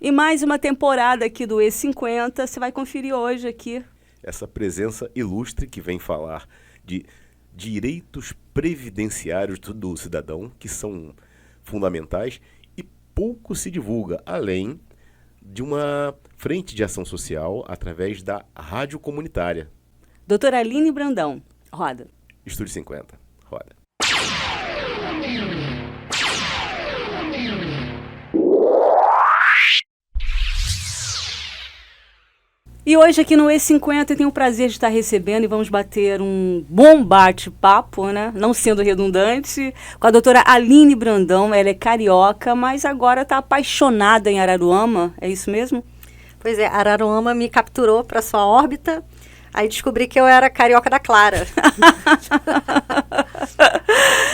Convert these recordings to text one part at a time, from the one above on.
E mais uma temporada aqui do E50, você vai conferir hoje aqui. Essa presença ilustre que vem falar de direitos previdenciários do cidadão, que são fundamentais e pouco se divulga, além de uma frente de ação social através da rádio comunitária. Doutora Aline Brandão, roda. Estúdio 50, roda. E hoje aqui no E50 eu tenho o prazer de estar recebendo e vamos bater um bom bate-papo, né? Não sendo redundante, com a doutora Aline Brandão. Ela é carioca, mas agora está apaixonada em Araruama, é isso mesmo? Pois é, Araruama me capturou para sua órbita, aí descobri que eu era carioca da Clara.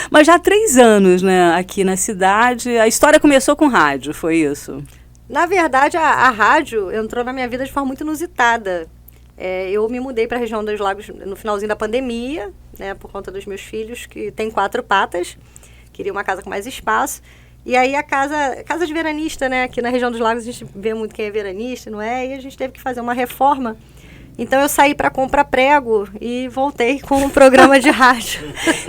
Mas já há 3 anos, né, aqui na cidade. A história começou com rádio, foi isso? Na verdade, a rádio entrou na minha vida de forma muito inusitada. Eu me mudei para a região dos Lagos no finalzinho da pandemia, né, por conta dos meus filhos, que têm 4 patas. Queria uma casa com mais espaço. E aí a casa de veranista, né, aqui na região dos Lagos a gente vê muito quem é veranista, não é? E a gente teve que fazer uma reforma. Então eu saí para comprar prego e voltei com um programa de rádio.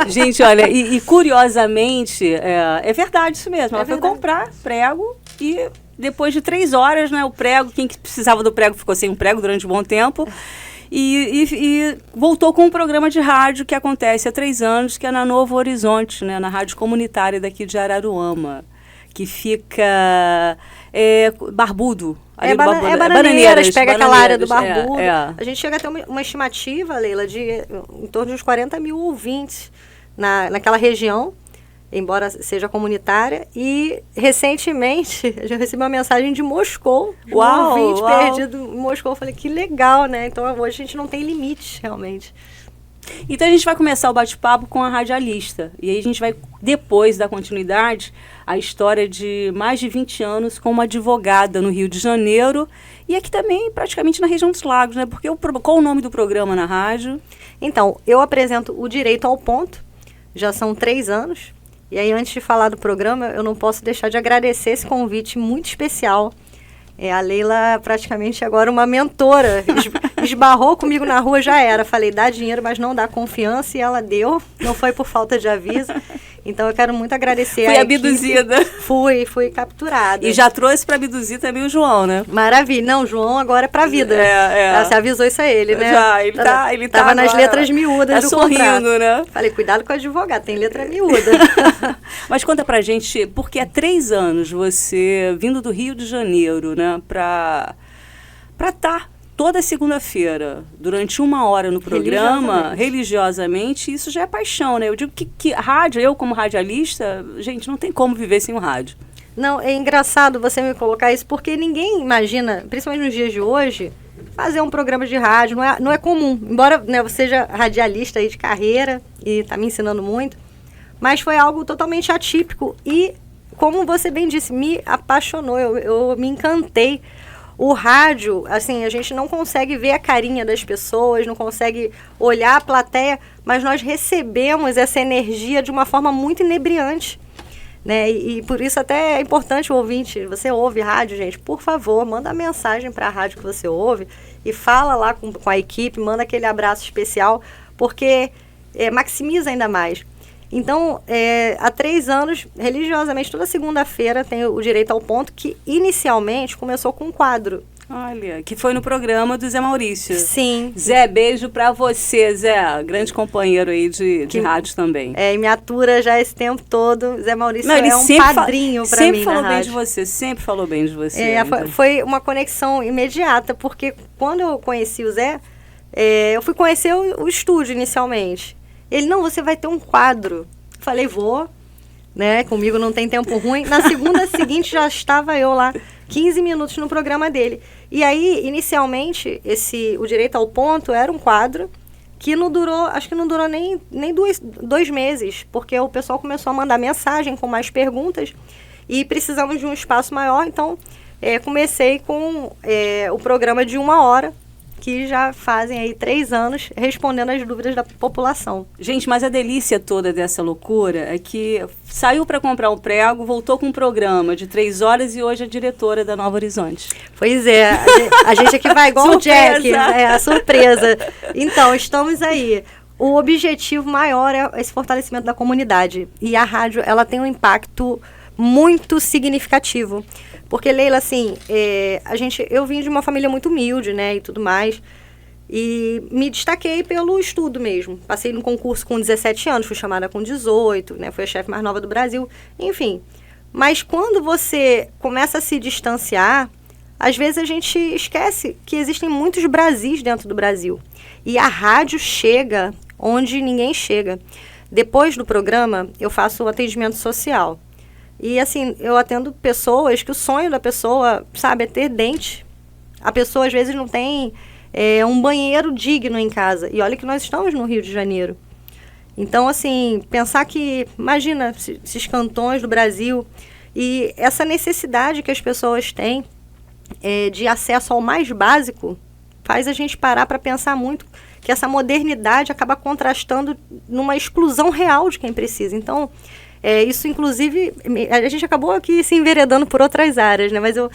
Gente, olha, e curiosamente, é verdade isso mesmo. Ela foi comprar prego e depois de 3 horas, né, o prego, quem que precisava do prego ficou sem um prego durante um bom tempo. E voltou com um programa de rádio que acontece há 3 anos, que é na Novo Horizonte, né, na rádio comunitária daqui de Araruama, que fica Barbudo. Bananeiras, pega aquela área do Barbudo. A gente chega a ter uma estimativa, Leila, de em torno de uns 40 mil ouvintes naquela região, embora seja comunitária. E recentemente eu recebi uma mensagem de Moscou, um ouvinte perdido em Moscou. Eu falei, que legal, né? Então hoje a gente não tem limite, realmente. Então a gente vai começar o bate-papo com a radialista. E aí a gente vai, depois da continuidade, a história de mais de 20 anos como advogada no Rio de Janeiro. E aqui também, praticamente na região dos Lagos, né? Porque qual o nome do programa na rádio? Então, eu apresento o Direito ao Ponto. Já são 3 anos. E aí, antes de falar do programa, eu não posso deixar de agradecer esse convite muito especial. A Leila, praticamente agora uma mentora, esbarrou comigo na rua, já era. Falei, dá dinheiro, mas não dá confiança, e ela deu. Não foi por falta de aviso. Então, eu quero muito agradecer Fui abduzida. Fui capturada. E já trouxe para abduzir também o João, né? Maravilha. Não, o João agora é pra vida. Você avisou isso a ele, né? Já, ele tava nas letras miúdas do sorrindo, contrato. Né? Falei, cuidado com o advogado, tem letra miúda. Mas conta pra gente, porque há 3 anos você, vindo do Rio de Janeiro, né, pra estar toda segunda-feira, durante 1 hora no programa, religiosamente, isso já é paixão, né? Eu digo que rádio, eu como radialista, gente, não tem como viver sem o rádio. Não, é engraçado você me colocar isso, porque ninguém imagina, principalmente nos dias de hoje, fazer um programa de rádio, não é comum. Embora, né, você seja radialista aí de carreira e está me ensinando muito, mas foi algo totalmente atípico e, como você bem disse, me apaixonou, eu me encantei. O rádio, assim, a gente não consegue ver a carinha das pessoas, não consegue olhar a plateia, mas nós recebemos essa energia de uma forma muito inebriante, né? E por isso até é importante o ouvinte, você ouve rádio, gente, por favor, manda mensagem para a rádio que você ouve e fala lá com a equipe, manda aquele abraço especial, porque maximiza ainda mais. Então, há 3 anos, religiosamente, toda segunda-feira tem o Direito ao Ponto, que inicialmente começou com um quadro. Olha, que foi no programa do Zé Maurício. Sim. Zé, beijo pra você, Zé, grande companheiro aí de rádio também. E me atura já esse tempo todo. Zé Maurício é um padrinho pra mim na rádio. Sempre falou bem de você, sempre falou bem de você. Foi uma conexão imediata, porque quando eu conheci o Zé, eu fui conhecer o estúdio inicialmente. Ele, não, você vai ter um quadro. Falei, vou, né? Comigo não tem tempo ruim. Na segunda seguinte já estava eu lá, 15 minutos no programa dele. E aí, inicialmente, o Direito ao Ponto era um quadro que não durou, acho que não durou nem 2 meses, porque o pessoal começou a mandar mensagem com mais perguntas e precisamos de um espaço maior. Então, comecei com o programa de 1 hora, que já fazem aí 3 anos respondendo às dúvidas da população. Gente, mas a delícia toda dessa loucura é que saiu para comprar um prego, voltou com um programa de 3 horas e hoje é diretora da Nova Horizonte. Pois é, a gente aqui vai igual o Jack, a surpresa. Então, estamos aí. O objetivo maior é esse fortalecimento da comunidade. E a rádio, ela tem um impacto muito significativo. Porque, Leila, assim, eu vim de uma família muito humilde, né, e tudo mais. E me destaquei pelo estudo mesmo. Passei no concurso com 17 anos, fui chamada com 18, né, fui a chefe mais nova do Brasil, enfim. Mas quando você começa a se distanciar, às vezes a gente esquece que existem muitos Brasis dentro do Brasil. E a rádio chega onde ninguém chega. Depois do programa, eu faço atendimento social. E, assim, eu atendo pessoas que o sonho da pessoa, sabe, é ter dente. A pessoa, às vezes, não tem um banheiro digno em casa. E olha que nós estamos no Rio de Janeiro. Então, assim, pensar que, imagina, esses cantões do Brasil e essa necessidade que as pessoas têm de acesso ao mais básico, faz a gente parar para pensar muito que essa modernidade acaba contrastando numa exclusão real de quem precisa. Então, isso, inclusive, a gente acabou aqui se enveredando por outras áreas, né? Mas eu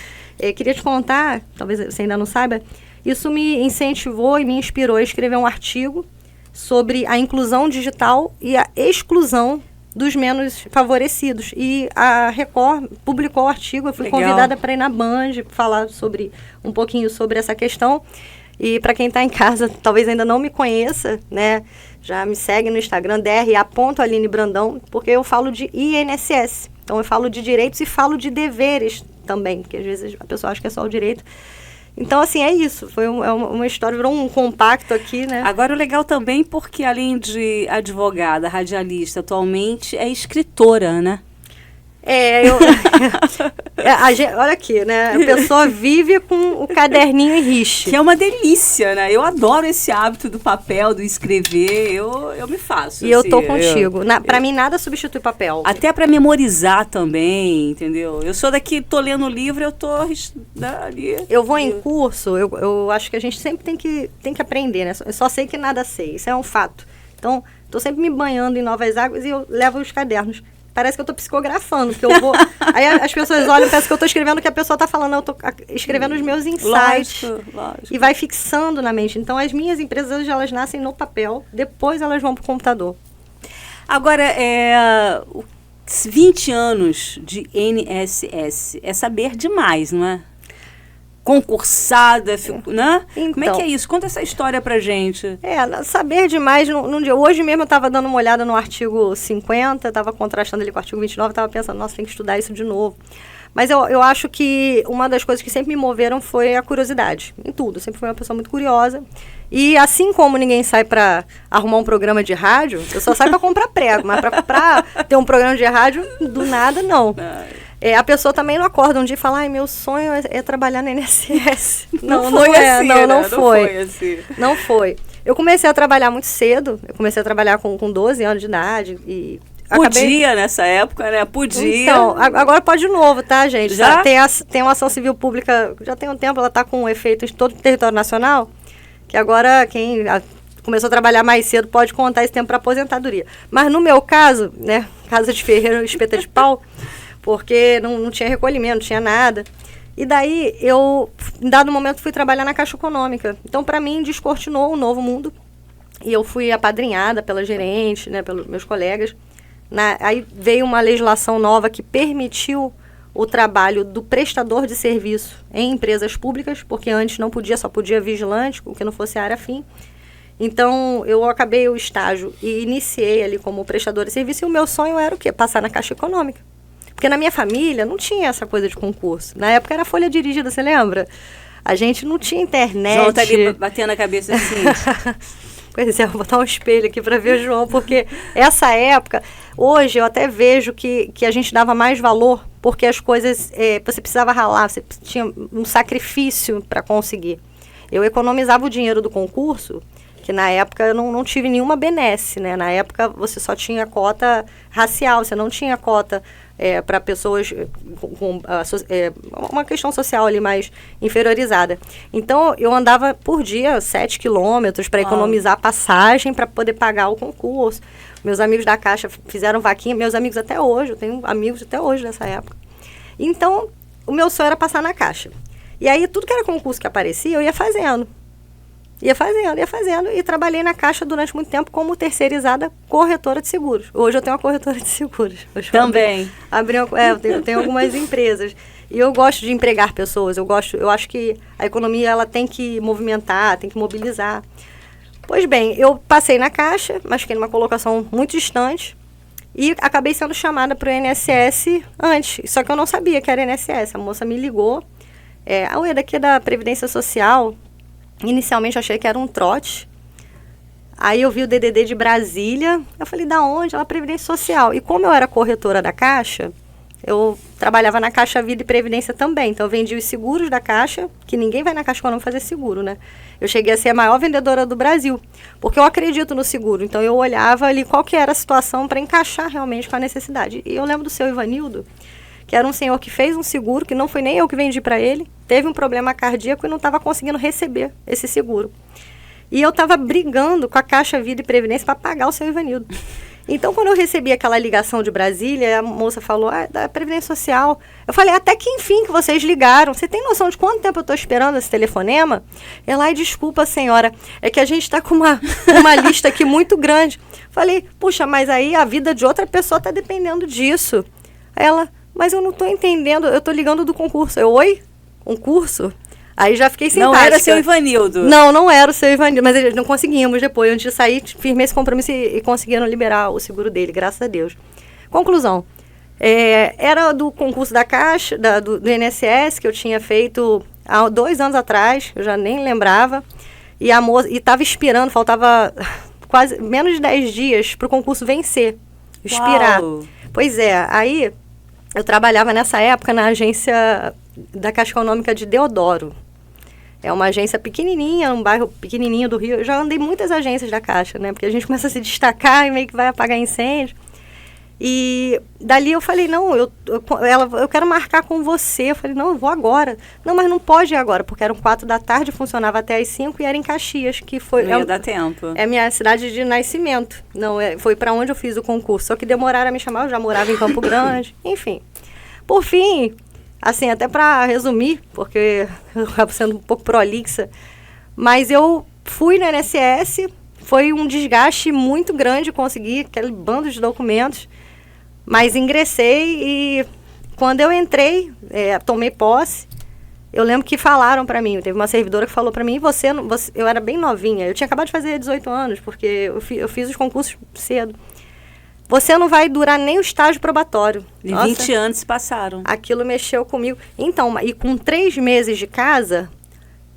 queria te contar, talvez você ainda não saiba, isso me incentivou e me inspirou a escrever um artigo sobre a inclusão digital e a exclusão dos menos favorecidos. E a Record publicou o artigo, eu fui convidada para ir na Band falar um pouquinho sobre essa questão. E para quem está em casa, talvez ainda não me conheça, né? Já me segue no Instagram, dra.alinebrandão, porque eu falo de INSS. Então, eu falo de direitos e falo de deveres também, porque às vezes a pessoa acha que é só o direito. Então, assim, é isso. Foi uma história, virou um compacto aqui, né? Agora, o legal também, porque além de advogada, radialista, atualmente é escritora, né? Olha aqui, né? A pessoa vive com o caderninho em riche. Que é uma delícia, né? Eu adoro esse hábito do papel, do escrever. Eu me faço. E assim, eu tô contigo. Pra mim, nada substitui papel. Até pra memorizar também, entendeu? Eu sou daqui, tô lendo livro, eu tô ali. Eu vou em curso, eu acho que a gente sempre tem que aprender, né? Eu só sei que nada sei, isso é um fato. Então, tô sempre me banhando em novas águas e eu levo os cadernos. Parece que eu tô psicografando, que eu vou... Aí as pessoas olham e pensam que eu tô escrevendo o que a pessoa tá falando. Eu tô escrevendo os meus insights. Lógico. E vai fixando na mente. Então, as minhas empresas, hoje, elas nascem no papel. Depois, elas vão pro computador. Agora, 20 anos de INSS é saber demais, não é? Concursada, né? Então, como é que é isso? Conta essa história pra gente. Saber demais num dia. Hoje mesmo eu estava dando uma olhada no artigo 50, estava contrastando ele com o artigo 29, estava pensando, nossa, tem que estudar isso de novo. Mas eu acho que uma das coisas que sempre me moveram foi a curiosidade, em tudo. Eu sempre fui uma pessoa muito curiosa. E assim como ninguém sai para arrumar um programa de rádio, eu só saio para comprar prego, mas para ter um programa de rádio, do nada, não. A pessoa também não acorda um dia e fala, ai, meu sonho é trabalhar na INSS. Não foi assim. Não foi. Eu comecei a trabalhar muito cedo. Eu comecei a trabalhar com 12 anos de idade. E podia nessa época, né? Podia. Então, agora pode de novo, tá, gente? Já? Tem uma ação civil pública, já tem um tempo, ela está com efeito em todo o território nacional, que agora quem começou a trabalhar mais cedo pode contar esse tempo para aposentadoria. Mas no meu caso, né, casa de ferreiro, espeta de pau, porque não tinha recolhimento, não tinha nada. E daí, em dado momento, fui trabalhar na Caixa Econômica. Então, para mim, descortinou um novo mundo. E eu fui apadrinhada pela gerente, né, pelos meus colegas. Aí veio uma legislação nova que permitiu o trabalho do prestador de serviço em empresas públicas, porque antes não podia, só podia vigilante, o que não fosse a área fim. Então, eu acabei o estágio e iniciei ali como prestador de serviço. E o meu sonho era o quê? Passar na Caixa Econômica. Porque na minha família não tinha essa coisa de concurso. Na época era folha dirigida, você lembra? A gente não tinha internet. João tá ali batendo a cabeça assim. Pois é, vou botar um espelho aqui para ver o João, porque essa época, hoje eu até vejo que a gente dava mais valor, porque as coisas, você precisava ralar, você tinha um sacrifício para conseguir. Eu economizava o dinheiro do concurso, que na época eu não tive nenhuma benesse, né? Na época você só tinha cota racial, você não tinha cota para pessoas com uma questão social ali mais inferiorizada. Então, eu andava por dia 7 quilômetros para economizar passagem, para poder pagar o concurso. Meus amigos da Caixa fizeram vaquinha, meus amigos até hoje, eu tenho amigos até hoje dessa época. Então, o meu sonho era passar na Caixa. E aí, tudo que era concurso que aparecia, eu ia fazendo. Ia fazendo. E trabalhei na Caixa durante muito tempo como terceirizada corretora de seguros. Hoje eu tenho uma corretora de seguros. Também. Eu tenho algumas empresas. E eu gosto de empregar pessoas. Eu acho que a economia ela tem que movimentar, tem que mobilizar. Pois bem, eu passei na Caixa, mas fiquei numa colocação muito distante. E acabei sendo chamada para o INSS antes. Só que eu não sabia que era INSS. A moça me ligou. Daqui da Previdência Social. Inicialmente eu achei que era um trote. Aí eu vi o DDD de Brasília. Eu falei, da onde? Ela, Previdência Social. E como eu era corretora da Caixa, eu trabalhava na Caixa Vida e Previdência também. Então eu vendia os seguros da Caixa, que ninguém vai na Caixa quando não fazer seguro, né? Eu cheguei a ser a maior vendedora do Brasil, porque eu acredito no seguro. Então eu olhava ali qual que era a situação para encaixar realmente com a necessidade. E eu lembro do seu Ivanildo, que era um senhor que fez um seguro, que não foi nem eu que vendi para ele, teve um problema cardíaco e não estava conseguindo receber esse seguro. E eu estava brigando com a Caixa Vida e Previdência para pagar o seu Ivanildo. Então, quando eu recebi aquela ligação de Brasília, a moça falou, da Previdência Social. Eu falei, até que enfim que vocês ligaram. Você tem noção de quanto tempo eu estou esperando esse telefonema? Ela, desculpa, senhora, é que a gente está com uma lista aqui muito grande. Falei, puxa, mas aí a vida de outra pessoa está dependendo disso. Ela, mas eu não estou entendendo, eu estou ligando do concurso. Eu, oi? Um curso? Aí já fiquei simpática. Não era seu Ivanildo. Não era o seu Ivanildo, mas não conseguimos depois. Antes de sair, firmei esse compromisso e conseguiram liberar o seguro dele, graças a Deus. Conclusão. Era do concurso da Caixa, do INSS, que eu tinha feito há 2 anos atrás, eu já nem lembrava. E a moça estava expirando, faltava quase menos de 10 dias para o concurso vencer, expirar. Uau. Pois é, aí eu trabalhava nessa época na agência da Caixa Econômica de Deodoro. É uma agência pequenininha, um bairro pequenininho do Rio. Eu já andei muitas agências da Caixa, né? Porque a gente começa a se destacar e meio que vai apagar incêndio. E dali eu falei, não, eu quero marcar com você. Eu falei, não, eu vou agora. Não, mas não pode ir agora, porque eram 4 da tarde, funcionava até às 5 e era em Caxias, que foi... Não ia dar tempo. É minha cidade de nascimento. Não, foi para onde eu fiz o concurso. Só que demoraram a me chamar, eu já morava em Campo Grande. Enfim. Por fim, assim, até para resumir, porque eu acabo sendo um pouco prolixa, mas eu fui no INSS, foi um desgaste muito grande conseguir aquele bando de documentos, mas ingressei e quando eu entrei, tomei posse, eu lembro que falaram para mim, teve uma servidora que falou para mim, eu era bem novinha, eu tinha acabado de fazer 18 anos, porque eu fiz os concursos cedo. Você não vai durar nem o estágio probatório. E 20 anos se passaram. Aquilo mexeu comigo. Então, e com 3 meses de casa,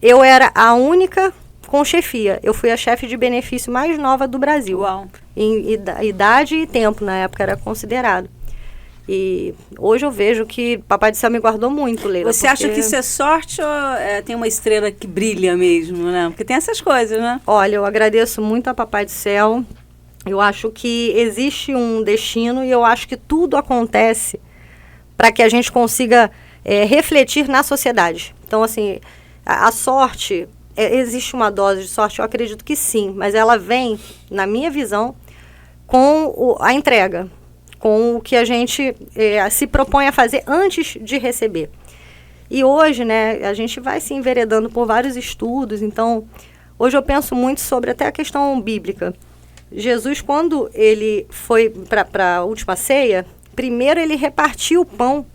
eu era a única com chefia. Eu fui a chefe de benefício mais nova do Brasil. Uau. Em idade e tempo, na época era considerado. E hoje eu vejo que Papai do Céu me guardou muito, Leila. Você acha que isso é sorte ou tem uma estrela que brilha mesmo, né? Porque tem essas coisas, né? Olha, eu agradeço muito a Papai do Céu. Eu acho que existe um destino e eu acho que tudo acontece para que a gente consiga refletir na sociedade. Então, assim, a sorte, existe uma dose de sorte? Eu acredito que sim, mas ela vem, na minha visão, com a entrega, com o que a gente se propõe a fazer antes de receber. E hoje, né, a gente vai se enveredando por vários estudos, então, hoje eu penso muito sobre até a questão bíblica. Jesus, quando ele foi para a última ceia, primeiro ele repartiu o pão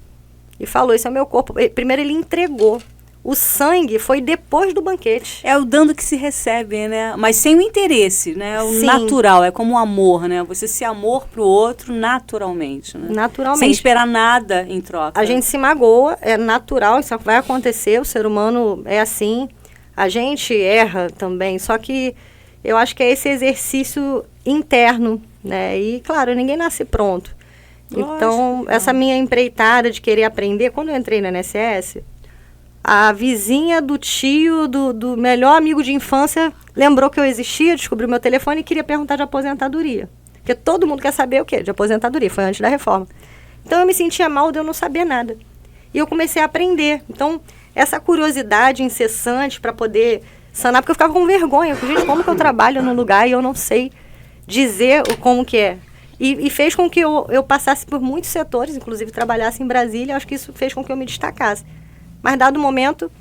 e falou, esse é o meu corpo. Primeiro ele entregou. O sangue foi depois do banquete. É o dando que se recebe, né? Mas sem o interesse, né? O Sim. Natural, é como o amor, né? Você se amor pro outro naturalmente, né? Naturalmente. Sem esperar nada em troca. A gente se magoa, é natural, isso vai acontecer, o ser humano é assim. A gente erra também, só que eu acho que é esse exercício interno, né? E, claro, ninguém nasce pronto. Lógico, então, essa minha empreitada de querer aprender, quando eu entrei na INSS, a vizinha do tio, do melhor amigo de infância, lembrou que eu existia, descobriu meu telefone e queria perguntar de aposentadoria. Porque todo mundo quer saber o quê? De aposentadoria, foi antes da reforma. Então eu me sentia mal de eu não saber nada. E eu comecei a aprender. Então, essa curiosidade incessante para poder sanar, porque eu ficava com vergonha. Gente, como que eu trabalho num lugar e eu não sei dizer como que é? E fez com que eu passasse por muitos setores, inclusive trabalhasse em Brasília. Acho que isso fez com que eu me destacasse. Mas, dado momento,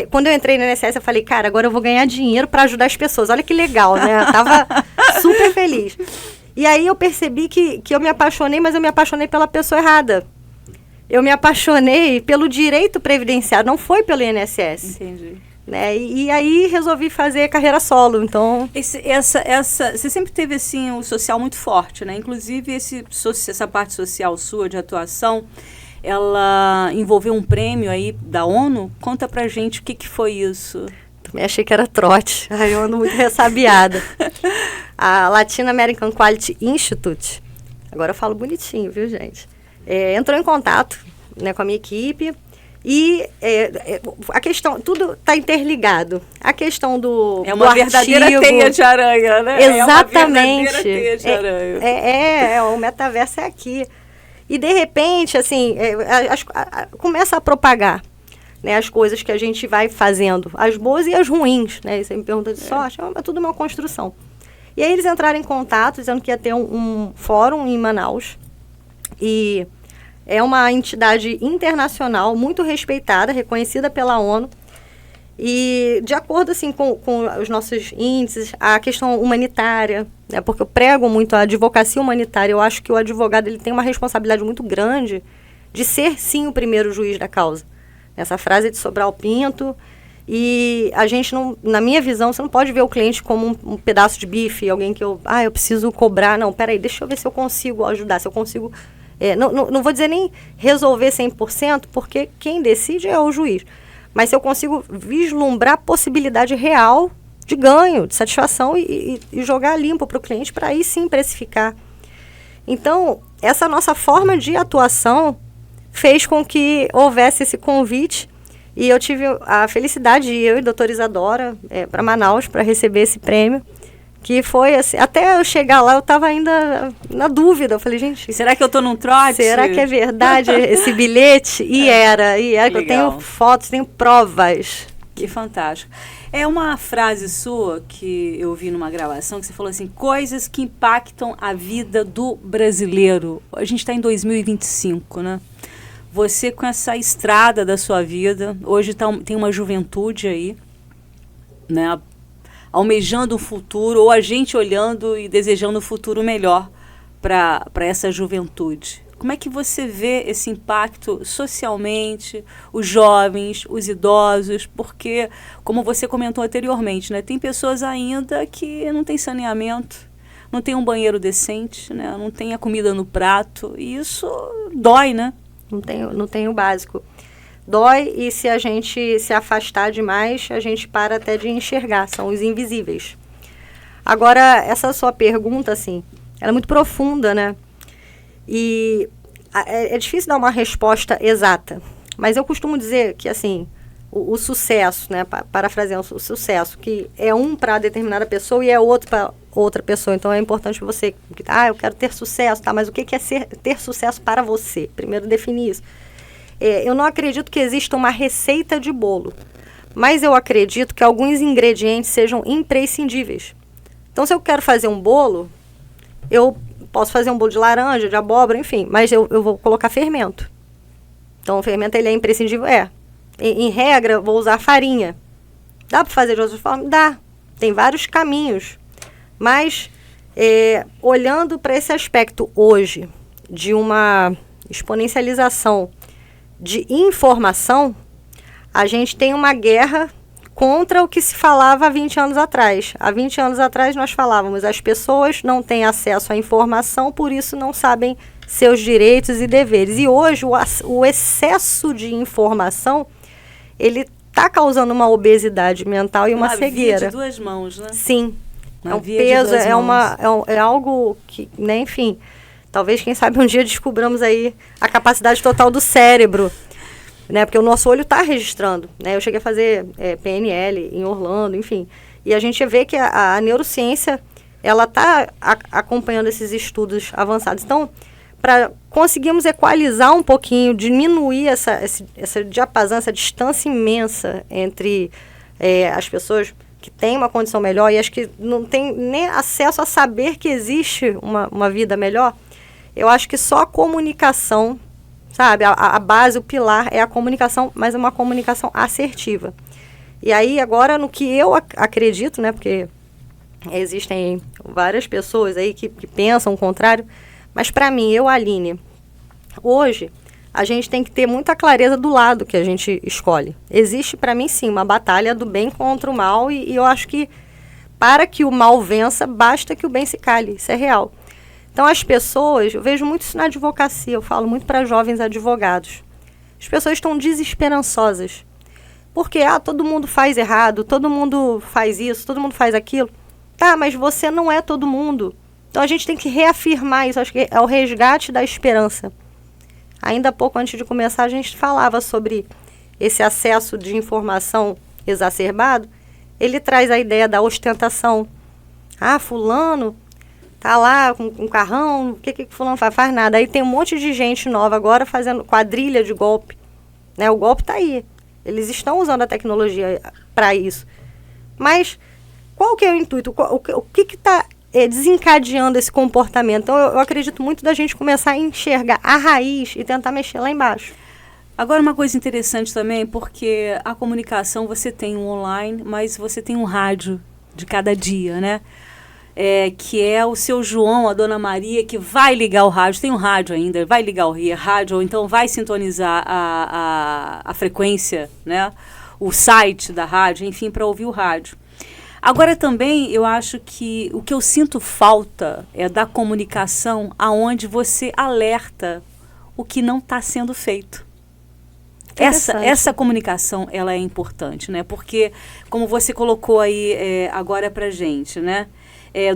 quando eu entrei no INSS, eu falei, cara, agora eu vou ganhar dinheiro para ajudar as pessoas. Olha que legal, né? Eu tava super feliz. E aí eu percebi que eu me apaixonei, mas eu me apaixonei pela pessoa errada. Eu me apaixonei pelo direito previdenciário, não foi pelo INSS. Entendi. Né? E aí resolvi fazer carreira solo, então... Você sempre teve, assim, o social muito forte, né? Inclusive, essa parte social sua, de atuação, ela envolveu um prêmio aí da ONU. Conta pra gente o que foi isso. Também achei que era trote. Ai, eu ando muito ressabiada. A Latin American Quality Institute, agora eu falo bonitinho, viu, gente? Entrou em contato, né, com a minha equipe e a questão, tudo está interligado. A questão do uma verdadeira teia de aranha, né? Exatamente. É uma verdadeira teia de aranha. O metaverso é aqui. E, de repente, assim, começa a propagar, né, as coisas que a gente vai fazendo, as boas e as ruins, né? Você me pergunta de sorte, é tudo uma construção. E aí eles entraram em contato, dizendo que ia ter um fórum em Manaus. E é uma entidade internacional muito respeitada, reconhecida pela ONU. E de acordo assim, com os nossos índices, a questão humanitária, né, porque eu prego muito a advocacia humanitária, eu acho que o advogado ele tem uma responsabilidade muito grande de ser, sim, o primeiro juiz da causa. Essa frase é de Sobral Pinto. E a gente não, na minha visão, você não pode ver o cliente como um pedaço de bife, alguém que eu preciso cobrar. Não, peraí, deixa eu ver se eu consigo ajudar, se eu consigo... não vou dizer nem resolver 100%, porque quem decide é o juiz. Mas se eu consigo vislumbrar a possibilidade real de ganho, de satisfação e jogar limpo para o cliente, para aí sim precificar. Então, essa nossa forma de atuação fez com que houvesse esse convite. E eu tive a felicidade de ir, eu e a doutora Isadora, para Manaus, para receber esse prêmio, que foi assim, até eu chegar lá, eu estava ainda na dúvida. Eu falei, gente... Será que eu estou num trote? Será que é verdade esse bilhete? E era que eu tenho fotos, tenho provas. Que fantástico. É uma frase sua que eu vi numa gravação, que você falou assim, coisas que impactam a vida do brasileiro. A gente está em 2025, né? Você com essa estrada da sua vida, hoje tem uma juventude aí, né, almejando um futuro, ou a gente olhando e desejando um futuro melhor para essa juventude. Como é que você vê esse impacto socialmente, os jovens, os idosos? Porque, como você comentou anteriormente, né, tem pessoas ainda que não têm saneamento, não tem um banheiro decente, né, não tem a comida no prato, e isso dói, né? Não tem o básico. Dói, e se a gente se afastar demais, a gente para até de enxergar, são os invisíveis. Agora, essa sua pergunta, assim, ela é muito profunda, né? E é difícil dar uma resposta exata, mas eu costumo dizer que, assim, o sucesso, né, parafraseando o sucesso, que é um para determinada pessoa e é outro para outra pessoa. Então, é importante você... eu quero ter sucesso, tá? Mas o que é ter sucesso para você? Primeiro, definir isso. Eu não acredito que exista uma receita de bolo, mas eu acredito que alguns ingredientes sejam imprescindíveis. Então, se eu quero fazer um bolo, eu posso fazer um bolo de laranja, de abóbora, enfim, mas eu vou colocar fermento. Então, o fermento ele é imprescindível? Em regra, vou usar farinha. Dá para fazer de outra forma? Dá. Tem vários caminhos. Mas, olhando para esse aspecto hoje, de uma exponencialização de informação, a gente tem uma guerra contra o que se falava há 20 anos atrás. Há 20 anos atrás nós falávamos, as pessoas não têm acesso à informação, por isso não sabem seus direitos e deveres. E hoje o excesso de informação, ele está causando uma obesidade mental e uma cegueira. Via de duas mãos, né? Sim. É um peso, é algo que, né, enfim, talvez, quem sabe, um dia descobramos aí a capacidade total do cérebro, né, porque o nosso olho está registrando, né, eu cheguei a fazer PNL em Orlando, enfim, e a gente vê que a neurociência, ela está acompanhando esses estudos avançados. Então, para conseguirmos equalizar um pouquinho, diminuir essa diapasão, essa distância imensa entre as pessoas que têm uma condição melhor e as que não têm nem acesso a saber que existe uma vida melhor. Eu acho que só a comunicação, sabe, a base, o pilar é a comunicação, mas é uma comunicação assertiva. E aí, agora, no que eu acredito, né, porque existem várias pessoas aí que pensam o contrário, mas para mim, Aline, hoje, a gente tem que ter muita clareza do lado que a gente escolhe. Existe, para mim, sim, uma batalha do bem contra o mal, e eu acho que para que o mal vença, basta que o bem se cale. Isso é real. Então, as pessoas, eu vejo muito isso na advocacia, eu falo muito para jovens advogados. As pessoas estão desesperançosas. Porque, todo mundo faz errado, todo mundo faz isso, todo mundo faz aquilo. Tá, mas você não é todo mundo. Então, a gente tem que reafirmar isso, acho que é o resgate da esperança. Ainda há pouco, antes de começar, a gente falava sobre esse acesso de informação exacerbado. Ele traz a ideia da ostentação. Fulano tá lá com um carrão, o que fulano faz? Faz nada. Aí tem um monte de gente nova agora fazendo quadrilha de golpe. Né? O golpe tá aí. Eles estão usando a tecnologia para isso. Mas qual que é o intuito? O que está desencadeando esse comportamento? Então, eu acredito muito da gente começar a enxergar a raiz e tentar mexer lá embaixo. Agora, uma coisa interessante também, porque a comunicação, você tem um online, mas você tem um rádio de cada dia, né? Que é o seu João, a Dona Maria, que vai ligar o rádio, tem um rádio ainda, vai ligar o rádio, ou então vai sintonizar a frequência, né? O site da rádio, enfim, para ouvir o rádio. Agora também eu acho que o que eu sinto falta é da comunicação aonde você alerta o que não está sendo feito. Essa comunicação, ela é importante, né? Porque, como você colocou aí agora pra gente, né?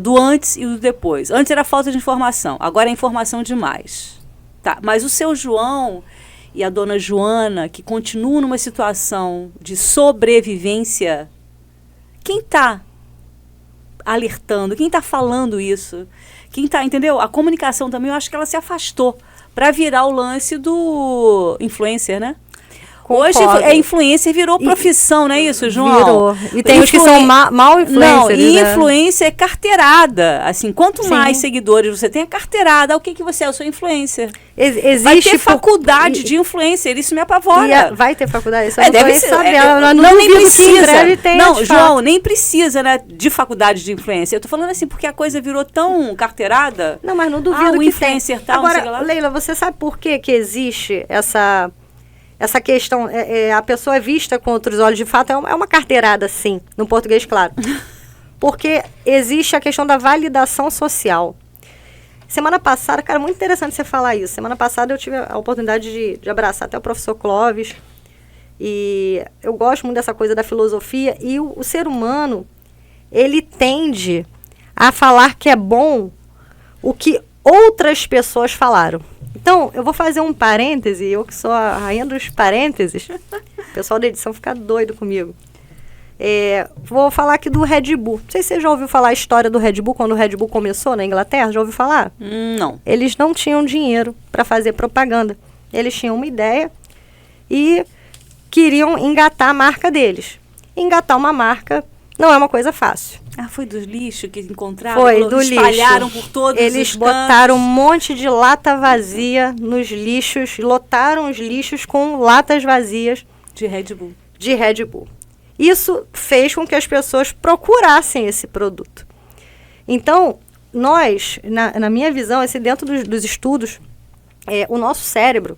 Do antes e do depois. Antes era falta de informação, agora é informação demais. Tá, mas o seu João e a dona Joana, que continuam numa situação de sobrevivência, quem está alertando, quem está falando isso? Quem está, entendeu? A comunicação também, eu acho que ela se afastou para virar o lance do influencer, né? Concordo. Hoje influencer virou profissão, não é isso, João? Virou. E tem os que são mal influencers. Não, e né? influencer é carteirada. Assim, quanto mais seguidores você tem, a carteirada. O que você é? Eu sou influencer. Existe vai ter faculdade de influencer, isso me apavora. Vai ter faculdade? Isso deve ser. Não, nem precisa. Não, João, nem precisa, né, de faculdade de influencer. Eu tô falando assim, porque a coisa virou tão carteirada. Não, mas não duvido que influencer tem. Tal, agora, não sei lá. Leila, você sabe por que existe essa questão, a pessoa é vista com outros olhos, de fato, é uma carteirada, sim, no português, claro. Porque existe a questão da validação social. Semana passada, cara, muito interessante você falar isso. Semana passada eu tive a oportunidade de abraçar até o professor Clóvis. E eu gosto muito dessa coisa da filosofia. E o ser humano, ele tende a falar que é bom o que outras pessoas falaram. Então, eu vou fazer um parêntese, eu que sou a rainha dos parênteses, o pessoal da edição fica doido comigo. Vou falar aqui do Red Bull. Não sei se você já ouviu falar a história do Red Bull, quando o Red Bull começou na Inglaterra, já ouviu falar? Não. Eles não tinham dinheiro para fazer propaganda. Eles tinham uma ideia e queriam engatar a marca deles. Engatar uma marca não é uma coisa fácil. Foi dos lixos que encontraram? Foi, do lixo. Espalharam por todos os Eles botaram um monte de lata vazia nos lixos, lotaram os lixos com latas vazias de Red Bull. De Red Bull. Isso fez com que as pessoas procurassem esse produto. Então, nós, na minha visão, dentro dos estudos, o nosso cérebro,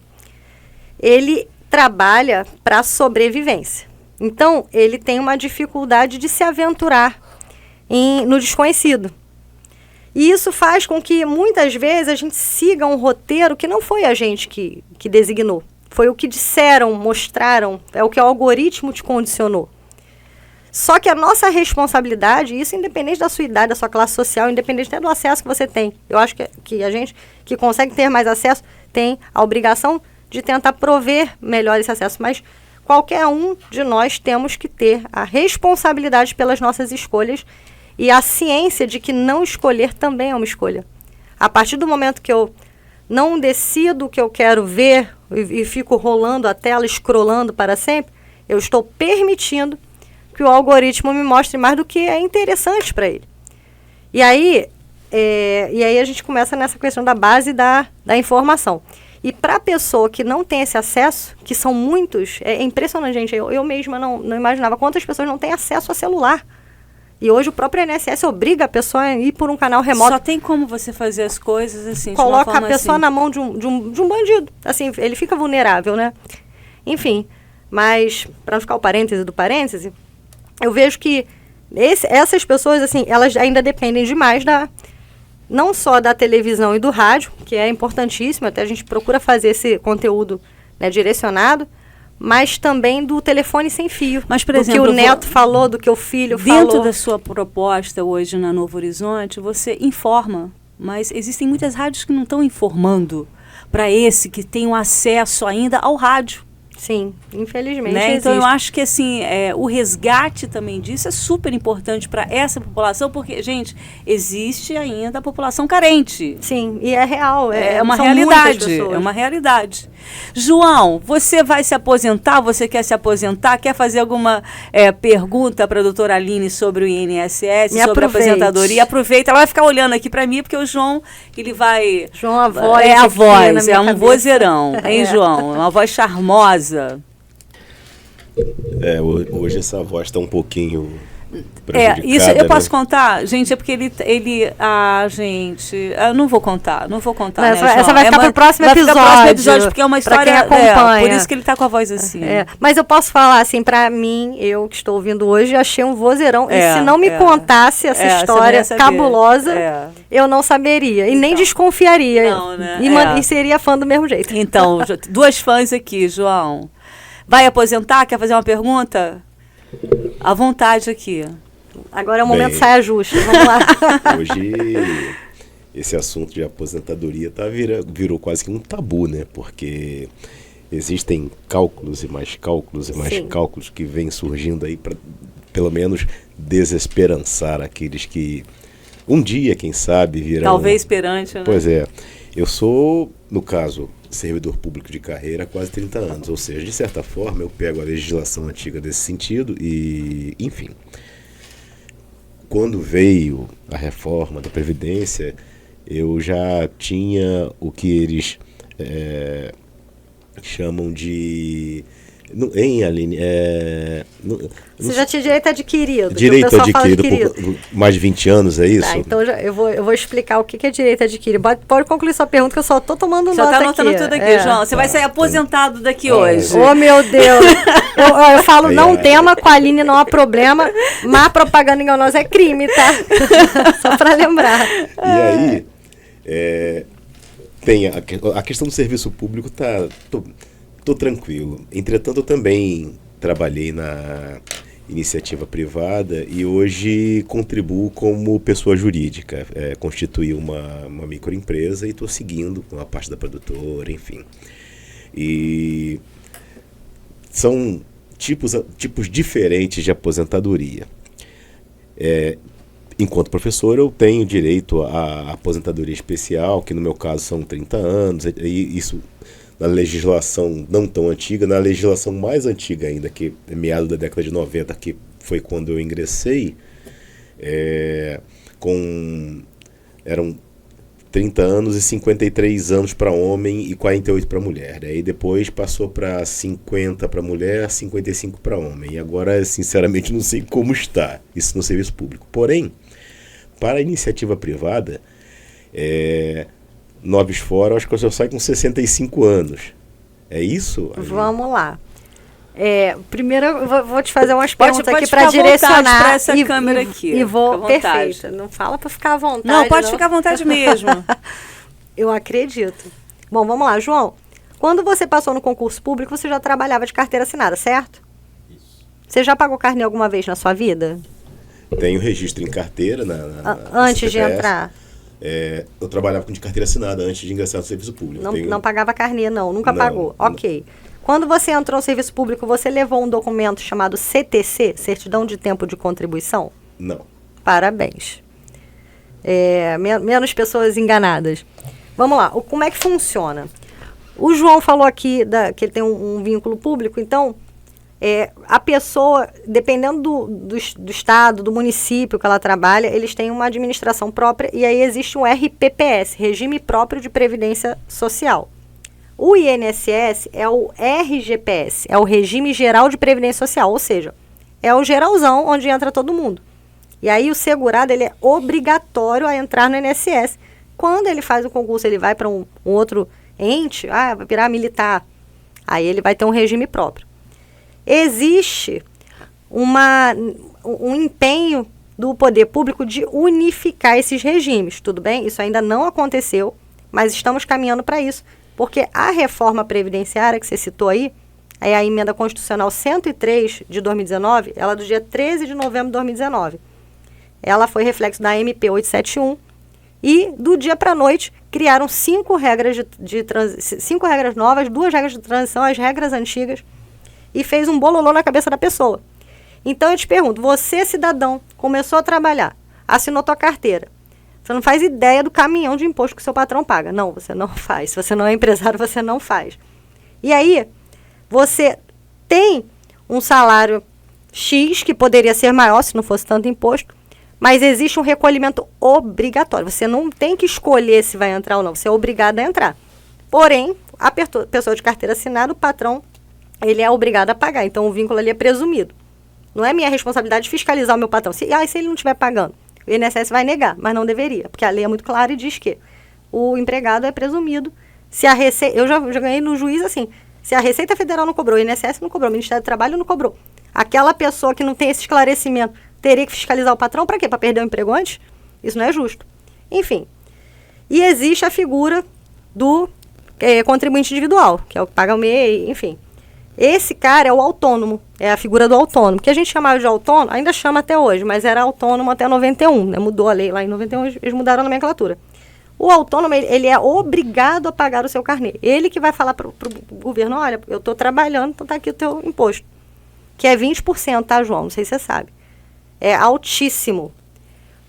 ele trabalha para sobrevivência. Então, ele tem uma dificuldade de se aventurar no desconhecido. E isso faz com que, muitas vezes, a gente siga um roteiro que não foi a gente que designou. Foi o que disseram, mostraram, é o que o algoritmo te condicionou. Só que a nossa responsabilidade, isso independente da sua idade, da sua classe social, independente até do acesso que você tem. Eu acho que a gente que consegue ter mais acesso tem a obrigação de tentar prover melhor esse acesso. Mas qualquer um de nós temos que ter a responsabilidade pelas nossas escolhas e a ciência de que não escolher também é uma escolha. A partir do momento que eu não decido o que eu quero ver e fico rolando a tela, scrollando para sempre, eu estou permitindo que o algoritmo me mostre mais do que é interessante para ele. E aí a gente começa nessa questão da base da informação. E para a pessoa que não tem esse acesso, que são muitos, é impressionante, gente. Eu mesma não imaginava quantas pessoas não têm acesso a celular. E hoje o próprio INSS obriga a pessoa a ir por um canal remoto. Só tem como você fazer as coisas assim, coloca a pessoa assim na mão de um bandido. Assim, ele fica vulnerável, né? Enfim, mas para não ficar o parêntese do parêntese, eu vejo que essas pessoas, assim, elas ainda dependem demais não só da televisão e do rádio, que é importantíssimo, até a gente procura fazer esse conteúdo, né, direcionado, mas também do telefone sem fio. Mas, por exemplo, do que o neto falou, do que o filho falou. Dentro da sua proposta hoje na Novo Horizonte, você informa, mas existem muitas rádios que não estão informando para esse que tem um acesso ainda ao rádio. Sim, infelizmente né? Então eu acho que assim, o resgate também disso é super importante para essa população, porque, gente, existe ainda a população carente. Sim, e é real. É uma realidade. É uma realidade. João, você vai se aposentar? Você quer se aposentar? Quer fazer alguma pergunta para a doutora Aline sobre o INSS, sobre a aposentadoria? Aproveita, ela vai ficar olhando aqui para mim, porque o João, ele vai... João, a voz. É a voz, é um vozeirão, hein, João? Uma voz charmosa. Hoje essa voz está um pouquinho prejudicada. Isso eu posso contar? Gente, é porque eu não vou contar, né, João? Essa vai ficar pro próximo episódio. Porque é uma história, por isso que ele tá com a voz assim. Mas eu posso falar, assim, pra mim, eu que estou ouvindo hoje, achei um vozeirão, e se não me contasse essa história cabulosa, eu não saberia, e nem desconfiaria, não, né? E seria fã do mesmo jeito. Então, duas fãs aqui, João. Vai aposentar? Quer fazer uma pergunta? À vontade aqui. Agora é o momento saia justa. Vamos lá. Hoje, esse assunto de aposentadoria virou quase que um tabu, né? Porque existem cálculos e mais cálculos e mais Sim. cálculos que vêm surgindo aí para, pelo menos, desesperançar aqueles que um dia, quem sabe, virão... Talvez perante, né? Pois é. Eu sou, no caso, servidor público de carreira há quase 30 anos. Ou seja, de certa forma, eu pego a legislação antiga desse sentido e, enfim. Quando veio a reforma da Previdência, eu já tinha o que eles chamam de... Hein, Aline? Você já tinha direito adquirido. Direito adquirido por mais de 20 anos, é isso? Tá, então eu vou explicar o que é direito adquirido. Pode concluir sua pergunta, que eu só estou tomando nota aqui. Você está anotando tudo aqui, João. Você vai sair aposentado daqui hoje. Oh, meu Deus. Eu falo, não tema, com a Aline não há problema, má propaganda enganosa é crime, tá? Só para lembrar. E aí, tem a questão do serviço público, Tô tranquilo. Entretanto, eu também trabalhei na iniciativa privada e hoje contribuo como pessoa jurídica. Constituí uma microempresa e estou seguindo com a parte da produtora, enfim. E são tipos diferentes de aposentadoria. Enquanto professor, eu tenho direito à aposentadoria especial, que no meu caso são 30 anos, e isso... na legislação não tão antiga, na legislação mais antiga ainda, que é meado da década de 90, que foi quando eu ingressei, eram 30 anos e 53 anos para homem e 48 para mulher. Aí depois passou para 50 para mulher, 55 para homem. E agora, sinceramente, não sei como está isso no serviço público. Porém, para a iniciativa privada, noves fora, acho que eu só saio com 65 anos. É isso? Vamos lá. Primeiro eu vou te fazer umas perguntas aqui para direcionar. Para essa câmera aqui. E vou, perfeito. Não fala para ficar à vontade. Não, pode ficar à vontade mesmo. Eu acredito. Bom, vamos lá, João. Quando você passou no concurso público, você já trabalhava de carteira assinada, certo? Isso. Você já pagou carnê alguma vez na sua vida? Tenho registro em carteira antes de entrar. Eu trabalhava de carteira assinada antes de ingressar no serviço público. Não pagava carnê, nunca pagou. Ok. Quando você entrou no serviço público, você levou um documento chamado CTC, Certidão de Tempo de Contribuição? Não. Parabéns. Menos pessoas enganadas. Vamos lá, como é que funciona? O João falou aqui que ele tem um vínculo público, então a pessoa, dependendo do estado, do município que ela trabalha, eles têm uma administração própria e aí existe um RPPS, Regime Próprio de Previdência Social. O INSS é o RGPS, é o Regime Geral de Previdência Social, ou seja, é o geralzão onde entra todo mundo. E aí o segurado ele é obrigatório a entrar no INSS. Quando ele faz o concurso, ele vai para um outro ente, vai virar militar, aí ele vai ter um regime próprio. Existe um empenho do poder público de unificar esses regimes, tudo bem? Isso ainda não aconteceu, mas estamos caminhando para isso, porque a reforma previdenciária que você citou aí, é a emenda constitucional 103 de 2019, ela é do dia 13 de novembro de 2019. Ela foi reflexo da MP 871 e do dia para a noite criaram 5 regras 5 regras novas, 2 regras de transição, as regras antigas, e fez um bololô na cabeça da pessoa. Então eu te pergunto, você cidadão, começou a trabalhar, assinou tua carteira, você não faz ideia do caminhão de imposto que seu patrão paga. Não, você não faz. Se você não é empresário, você não faz. E aí, você tem um salário X, que poderia ser maior se não fosse tanto imposto, mas existe um recolhimento obrigatório. Você não tem que escolher se vai entrar ou não, você é obrigado a entrar. Porém, a pessoa de carteira assinada, o patrão, ele é obrigado a pagar. Então, o vínculo ali é presumido. Não é minha responsabilidade fiscalizar o meu patrão. Se ele não estiver pagando, o INSS vai negar, mas não deveria, porque a lei é muito clara e diz que o empregado é presumido. Se a Receita, eu já ganhei no juiz assim, se a Receita Federal não cobrou, o INSS não cobrou, o Ministério do Trabalho não cobrou. Aquela pessoa que não tem esse esclarecimento teria que fiscalizar o patrão para quê? Para perder o emprego antes? Isso não é justo. Enfim. E existe a figura do contribuinte individual, que é o que paga o MEI, enfim. Esse cara é o autônomo, é a figura do autônomo, que a gente chamava de autônomo, ainda chama até hoje, mas era autônomo até 91, né? Mudou a lei lá em 91, eles mudaram a nomenclatura. O autônomo, ele é obrigado a pagar o seu carnê. Ele que vai falar para o governo, olha, eu estou trabalhando, então está aqui o teu imposto. Que é 20%, tá, João? Não sei se você sabe. É altíssimo.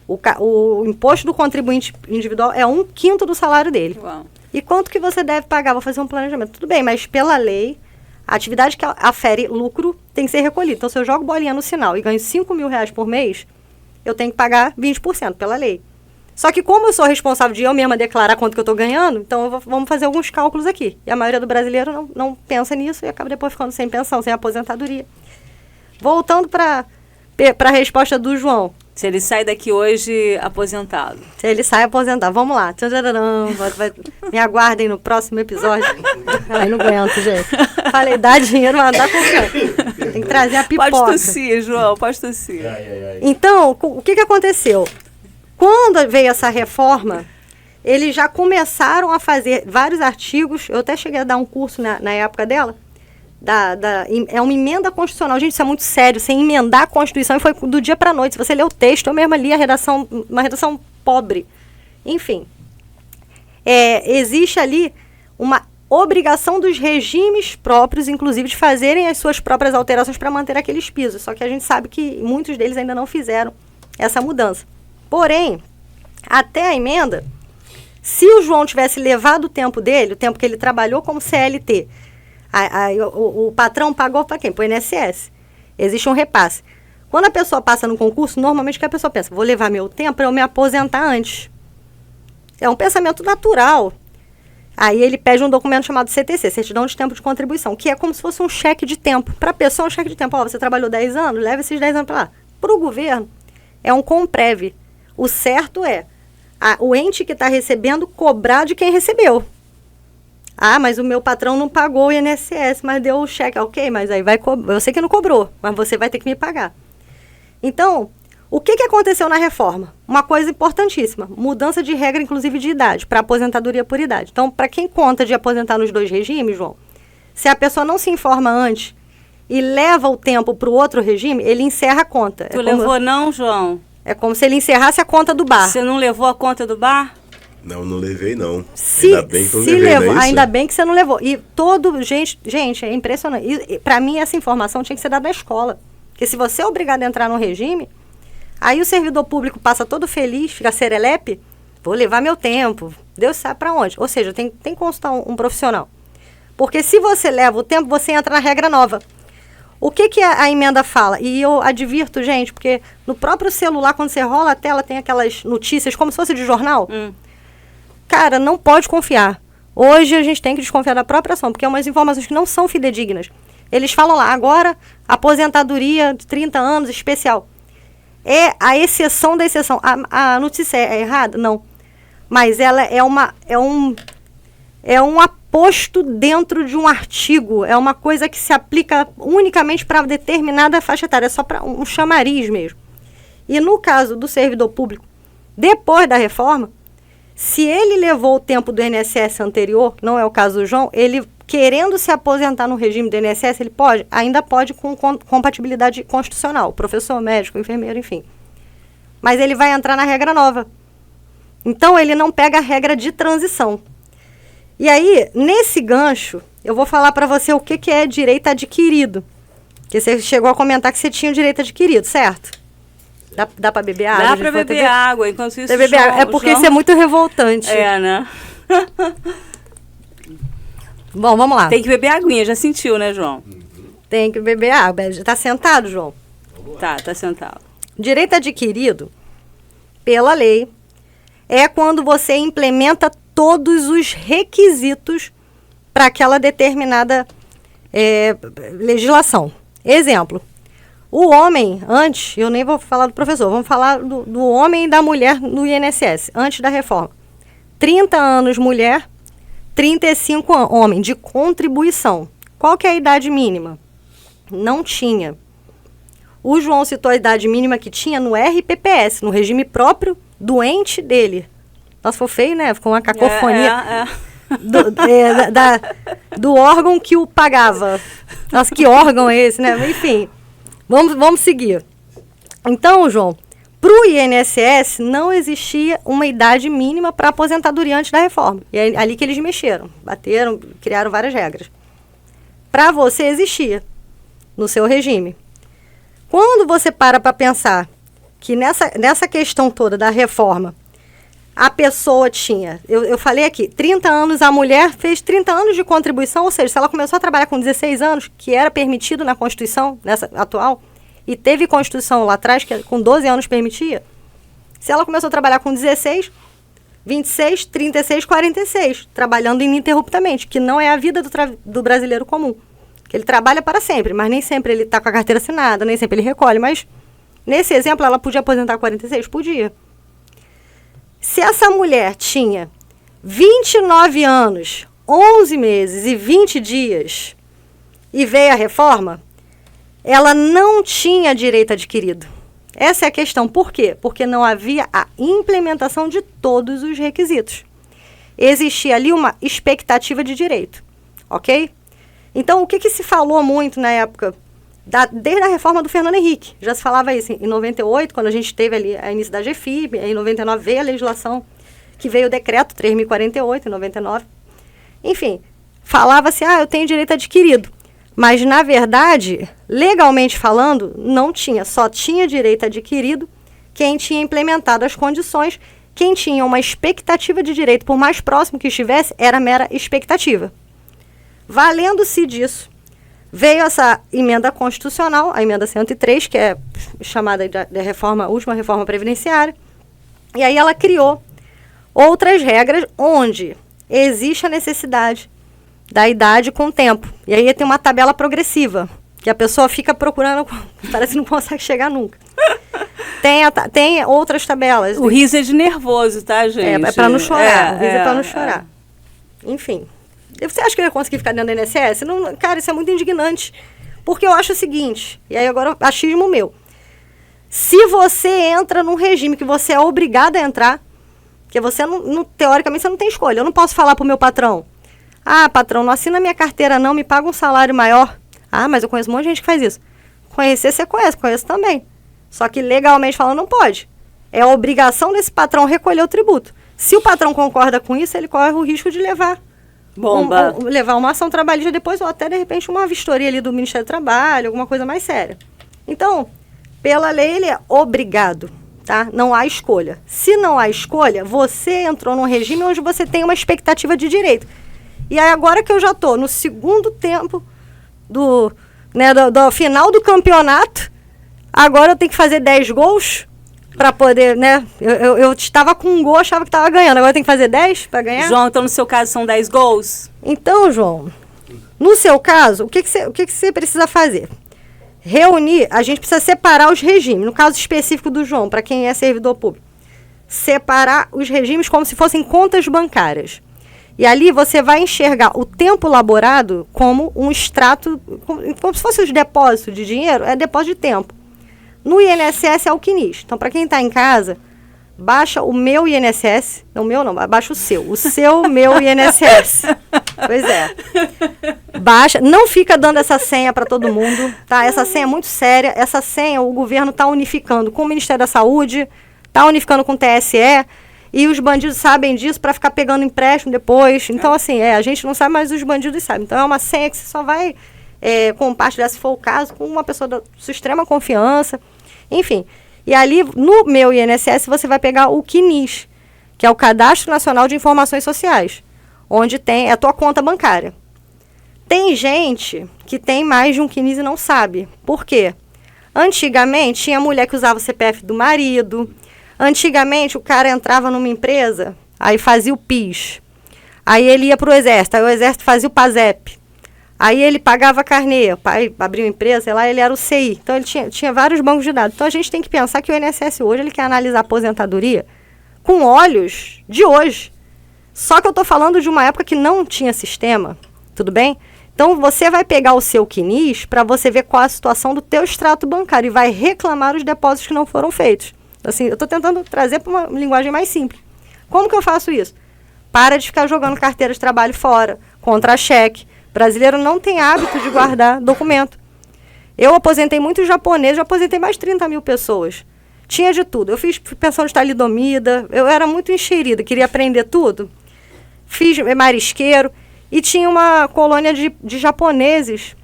O imposto do contribuinte individual é 1/5 do salário dele. Uau. E quanto que você deve pagar? Vou fazer um planejamento. Tudo bem, mas pela lei, a atividade que afere lucro tem que ser recolhida. Então, se eu jogo bolinha no sinal e ganho 5 mil reais por mês, eu tenho que pagar 20% pela lei. Só que como eu sou responsável de eu mesma declarar quanto que eu estou ganhando, então vamos fazer alguns cálculos aqui. E a maioria do brasileiro não pensa nisso e acaba depois ficando sem pensão, sem aposentadoria. Voltando para a resposta do João. Se ele sai daqui hoje aposentado. Se ele sai aposentado. Vamos lá. Me aguardem no próximo episódio. Ai, não aguento, gente. Falei, dá dinheiro, mas dá por tem que trazer a pipoca. Pode tossir, João, pode tossir. Então, o que aconteceu? Quando veio essa reforma, eles já começaram a fazer vários artigos. Eu até cheguei a dar um curso na época dela. É uma emenda constitucional. Gente, isso é muito sério. Você emendar a Constituição e foi do dia para a noite. Se você ler o texto, eu mesma li uma redação pobre. Enfim. Existe ali uma obrigação dos regimes próprios, inclusive, de fazerem as suas próprias alterações para manter aqueles pisos. Só que a gente sabe que muitos deles ainda não fizeram essa mudança. Porém, até a emenda, se o João tivesse levado o tempo dele, o tempo que ele trabalhou como CLT, o patrão pagou para quem? Para o INSS. Existe um repasse. Quando a pessoa passa no concurso, normalmente o que a pessoa pensa? Vou levar meu tempo para eu me aposentar antes. É um pensamento natural. Aí ele pede um documento chamado CTC, Certidão de Tempo de Contribuição, que é como se fosse um cheque de tempo. Para a pessoa, um cheque de tempo. Você trabalhou 10 anos, leva esses 10 anos para lá. Para o governo, é um Comprev. O certo é o ente que está recebendo cobrar de quem recebeu. Ah, mas o meu patrão não pagou o INSS, mas deu o cheque. Ok, mas aí vai cobrar. Eu sei que não cobrou, mas você vai ter que me pagar. Então, o que aconteceu na reforma? Uma coisa importantíssima. Mudança de regra, inclusive de idade, para aposentadoria por idade. Então, para quem conta de aposentar nos 2 regimes, João, se a pessoa não se informa antes e leva o tempo para o outro regime, ele encerra a conta. Tu levou não, João? É como se ele encerrasse a conta do bar. Você não levou a conta do bar? Não levei, não. Ainda bem que eu não levei, levou, não é ainda bem que você não levou. E gente, é impressionante. Para mim, essa informação tinha que ser dada na escola. Porque se você é obrigado a entrar no regime, aí o servidor público passa todo feliz, fica serelepe, vou levar meu tempo, Deus sabe para onde. Ou seja, tem que consultar um profissional. Porque se você leva o tempo, você entra na regra nova. O que a emenda fala? E eu advirto, gente, porque no próprio celular, quando você rola a tela, tem aquelas notícias como se fosse de jornal. Cara, não pode confiar. Hoje a gente tem que desconfiar da própria ação, porque é umas informações que não são fidedignas. Eles falam lá, agora, aposentadoria de 30 anos, especial. É a exceção da exceção. A notícia é errada? Não. Mas ela é um aposto dentro de um artigo. É uma coisa que se aplica unicamente para determinada faixa etária. É só para um chamariz mesmo. E no caso do servidor público, depois da reforma, se ele levou o tempo do INSS anterior, não é o caso do João, ele querendo se aposentar no regime do INSS, ele ainda pode com compatibilidade constitucional, professor, médico, enfermeiro, enfim. Mas ele vai entrar na regra nova. Então, ele não pega a regra de transição. E aí, nesse gancho, eu vou falar para você o que é direito adquirido. Porque você chegou a comentar que você tinha o direito adquirido, certo? Dá para beber água? Dá para beber água, enquanto isso... Beber água. É porque isso é muito revoltante. É, né? Bom, vamos lá. Tem que beber aguinha, já sentiu, né, João? Tem que beber água. Tá sentado, João? Tá sentado. Direito adquirido, pela lei, é quando você implementa todos os requisitos para aquela determinada legislação. Exemplo, o homem, antes, eu nem vou falar do professor, vamos falar do homem e da mulher no INSS, antes da reforma. 30 anos mulher, 35 homem, de contribuição. Qual que é a idade mínima? Não tinha. O João citou a idade mínima que tinha no RPPS, no regime próprio doente dele. Nossa, foi feio, né? Ficou uma cacofonia do órgão que o pagava. Nossa, que órgão é esse, né? Enfim, vamos seguir. Então, João, para o INSS não existia uma idade mínima para aposentadoria antes da reforma. E é ali que eles mexeram, bateram, criaram várias regras. Para você existia, no seu regime. Quando você para pensar que nessa questão toda da reforma, a pessoa tinha, eu falei aqui, 30 anos, a mulher fez 30 anos de contribuição, ou seja, se ela começou a trabalhar com 16 anos, que era permitido na Constituição, nessa atual, e teve Constituição lá atrás, que com 12 anos permitia, se ela começou a trabalhar com 16, 26, 36, 46, trabalhando ininterruptamente, que não é a vida do brasileiro comum. Que ele trabalha para sempre, mas nem sempre ele está com a carteira assinada, nem sempre ele recolhe, mas nesse exemplo ela podia aposentar 46? Podia. Se essa mulher tinha 29 anos, 11 meses e 20 dias e veio a reforma, ela não tinha direito adquirido. Essa é a questão. Por quê? Porque não havia a implementação de todos os requisitos. Existia ali uma expectativa de direito, ok? Então, o que se falou muito na época, desde a reforma do Fernando Henrique, já se falava isso em 98, quando a gente teve ali a início da GFIP, em 99 veio a legislação, que veio o decreto 3.048, em 99. Enfim, falava-se, eu tenho direito adquirido. Mas, na verdade, legalmente falando, não tinha. Só tinha direito adquirido quem tinha implementado as condições, quem tinha uma expectativa de direito, por mais próximo que estivesse, era mera expectativa. Valendo-se disso, veio essa emenda constitucional, a emenda 103, que é chamada de última reforma previdenciária, e aí ela criou outras regras onde existe a necessidade da idade com o tempo. E aí tem uma tabela progressiva, que a pessoa fica procurando, parece que não consegue chegar nunca. Tem outras tabelas. O riso é de nervoso, tá, gente? É para não chorar, o riso é para não chorar. Enfim. Você acha que eu ia conseguir ficar dentro do INSS? Não, cara, isso é muito indignante. Porque eu acho o seguinte, e aí agora achismo meu. Se você entra num regime que você é obrigado a entrar, que você teoricamente você não tem escolha. Eu não posso falar pro meu patrão, patrão, não assina minha carteira não, me paga um salário maior. Mas eu conheço um monte de gente que faz isso. Conhecer você conheço também. Só que legalmente falando não pode. É a obrigação desse patrão recolher o tributo. Se o patrão concorda com isso, ele corre o risco de levar uma ação trabalhista depois, ou até, de repente, uma vistoria ali do Ministério do Trabalho, alguma coisa mais séria. Então, pela lei, ele é obrigado. tá? Não há escolha. Se não há escolha, você entrou num regime onde você tem uma expectativa de direito. E aí agora que eu já estou no segundo tempo do final do campeonato, agora eu tenho que fazer 10 gols para poder, né? Eu estava com um gol, achava que estava ganhando. Agora eu tenho que fazer 10 para ganhar? João, então no seu caso são 10 gols? Então, João, no seu caso, o que você precisa fazer? Reunir, a gente precisa separar os regimes. No caso específico do João, para quem é servidor público, separar os regimes como se fossem contas bancárias. E ali você vai enxergar o tempo laborado como um extrato, como se fosse os depósitos de dinheiro, é depósito de tempo. No INSS é o CNIS. Então, para quem está em casa, baixa o meu INSS, não o meu não, baixa o seu meu INSS. Pois é. Baixa, não fica dando essa senha para todo mundo, tá? Essa senha é muito séria, essa senha o governo está unificando com o Ministério da Saúde, está unificando com o TSE, e os bandidos sabem disso para ficar pegando empréstimo depois. Então, assim, a gente não sabe, mas os bandidos sabem. Então, é uma senha que você só vai compartilhar, se for o caso, com uma pessoa da sua extrema confiança. Enfim, e ali no meu INSS você vai pegar o CNIS, que é o Cadastro Nacional de Informações Sociais, onde tem a tua conta bancária. Tem gente que tem mais de um CNIS e não sabe. Por quê? Antigamente, tinha mulher que usava o CPF do marido. Antigamente, o cara entrava numa empresa, aí fazia o PIS. Aí ele ia para o Exército, aí o Exército fazia o PASEP. Aí ele pagava carnê, o pai abriu uma empresa, sei lá, ele era o CI. Então, ele tinha vários bancos de dados. Então, a gente tem que pensar que o INSS hoje, ele quer analisar a aposentadoria com olhos de hoje. Só que eu estou falando de uma época que não tinha sistema, tudo bem? Então, você vai pegar o seu CNIS para você ver qual a situação do teu extrato bancário e vai reclamar os depósitos que não foram feitos. Assim, eu estou tentando trazer para uma linguagem mais simples. Como que eu faço isso? Para de ficar jogando carteira de trabalho fora, contra-cheque. Brasileiro não tem hábito de guardar documento. Eu aposentei muitos japoneses, já aposentei mais de 30 mil pessoas. Tinha de tudo. Eu fiz pensão de talidomida, eu era muito enxerida, queria aprender tudo. Fiz marisqueiro e tinha uma colônia de japoneses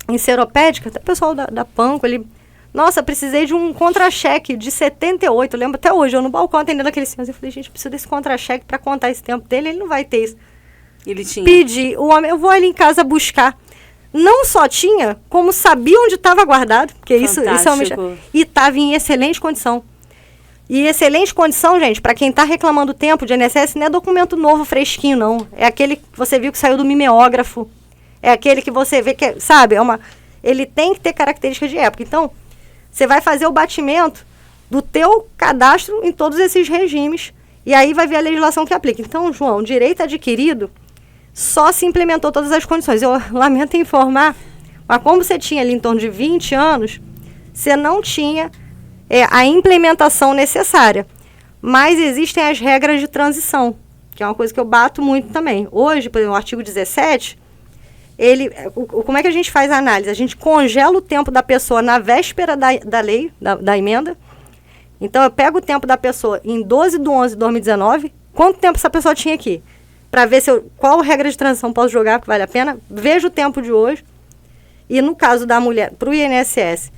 em Seropédica, até o pessoal da Panko ali. Nossa, precisei de um contra-cheque de 78, eu lembro até hoje, eu no balcão atendendo aquele senhor, eu falei, gente, preciso desse contra-cheque para contar esse tempo dele, ele não vai ter isso. Ele tinha. Pedi, o homem, eu vou ali em casa buscar. Não só tinha, como sabia onde estava guardado, porque isso é e estava em excelente condição. E excelente condição, gente, para quem está reclamando o tempo de INSS, não é documento novo, fresquinho, não. É aquele que você viu que saiu do mimeógrafo. É aquele que você vê que, sabe, ele tem que ter características de época. Então, você vai fazer o batimento do teu cadastro em todos esses regimes, e aí vai ver a legislação que aplica. Então, João, direito adquirido, só se implementou todas as condições. Eu lamento informar, mas como você tinha ali em torno de 20 anos, você não tinha a implementação necessária. Mas existem as regras de transição, que é uma coisa que eu bato muito também. Hoje, por exemplo, o artigo 17, como é que a gente faz a análise? A gente congela o tempo da pessoa na véspera da lei, da emenda. Então, eu pego o tempo da pessoa em 12/11/2019, quanto tempo essa pessoa tinha aqui? Para ver qual regra de transição posso jogar, que vale a pena. Vejo o tempo de hoje. E no caso da mulher, para o INSS,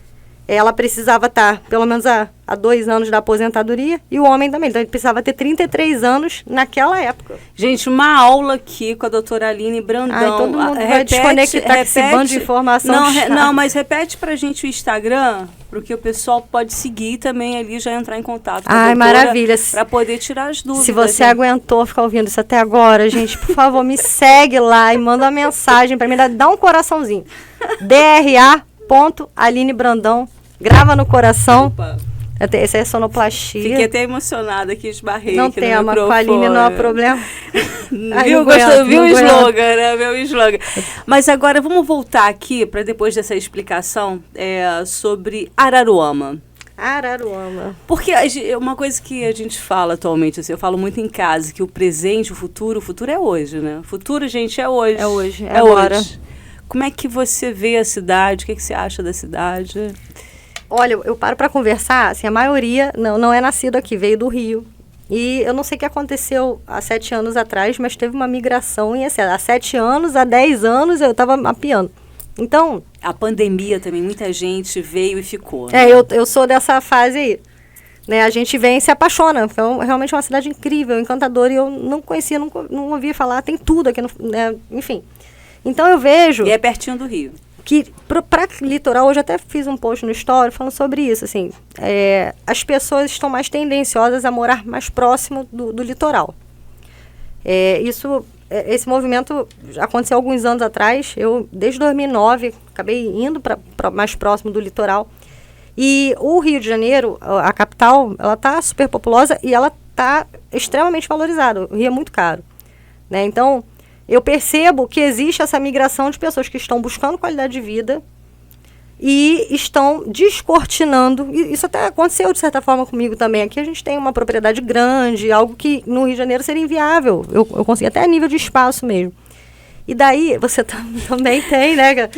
ela precisava estar pelo menos a 2 anos da aposentadoria, e o homem também. Então, ele precisava ter 33 anos naquela época. Gente, uma aula aqui com a doutora Aline Brandão. Ai, todo mundo vai desconectar com esse bando de informação. Não, mas repete pra gente o Instagram, porque o pessoal pode seguir também ali, já entrar em contato com a doutora. Maravilha. Para poder tirar as dúvidas. Se você aguentou ficar ouvindo isso até agora, gente, por favor, me segue lá e manda uma mensagem pra mim, dá um coraçãozinho. DRA.Aline Brandão. Grava no coração. Opa. Essa é sonoplastia. Fiquei até emocionada aqui, esbarrei não aqui tem, no mas com a Aline não há problema. Viu o slogan, né? Viu o slogan. Mas agora vamos voltar aqui, para depois dessa explicação, sobre Araruama. Araruama. Porque uma coisa que a gente fala atualmente, assim, eu falo muito em casa, que o presente, o futuro é hoje, né? O futuro, gente, é hoje. É hoje, é agora. Hoje. Como é que você vê a cidade? O que você acha da cidade? Olha, eu paro para conversar, assim, a maioria não é nascido aqui, veio do Rio. E eu não sei o que aconteceu há 7 anos atrás, mas teve uma migração em excesso. Há 7 anos, há 10 anos, eu estava mapeando. Então... A pandemia também, muita gente veio e ficou. Né? Eu sou dessa fase aí. né, a gente vem e se apaixona. Então, realmente é uma cidade incrível, encantadora, e eu não conhecia, não ouvia falar, tem tudo aqui, né, enfim. Então eu vejo... E é pertinho do Rio. Que para litoral, hoje até fiz um post no Story falando sobre isso, assim, as pessoas estão mais tendenciosas a morar mais próximo do litoral. Esse movimento aconteceu alguns anos atrás. Eu, desde 2009, acabei indo para mais próximo do litoral. E o Rio de Janeiro, a capital, ela está super populosa e ela está extremamente valorizada. O Rio é muito caro, né? Então, eu percebo que existe essa migração de pessoas que estão buscando qualidade de vida e estão descortinando. E isso até aconteceu, de certa forma, comigo também. Aqui a gente tem uma propriedade grande, algo que no Rio de Janeiro seria inviável. Eu consegui até a nível de espaço mesmo. E daí, você também tem, né?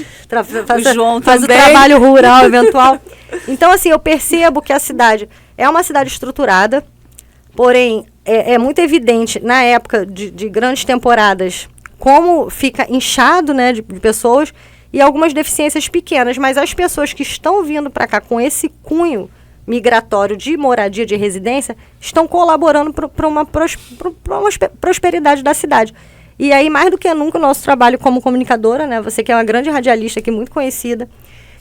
Faz o trabalho rural eventual. Então, assim, eu percebo que a cidade é uma cidade estruturada, porém, é muito evidente, na época de grandes temporadas, como fica inchado, né, de pessoas e algumas deficiências pequenas. Mas as pessoas que estão vindo para cá com esse cunho migratório de moradia, de residência, estão colaborando para uma prosperidade da cidade. E aí, mais do que nunca, o nosso trabalho como comunicadora, né, você que é uma grande radialista aqui, muito conhecida,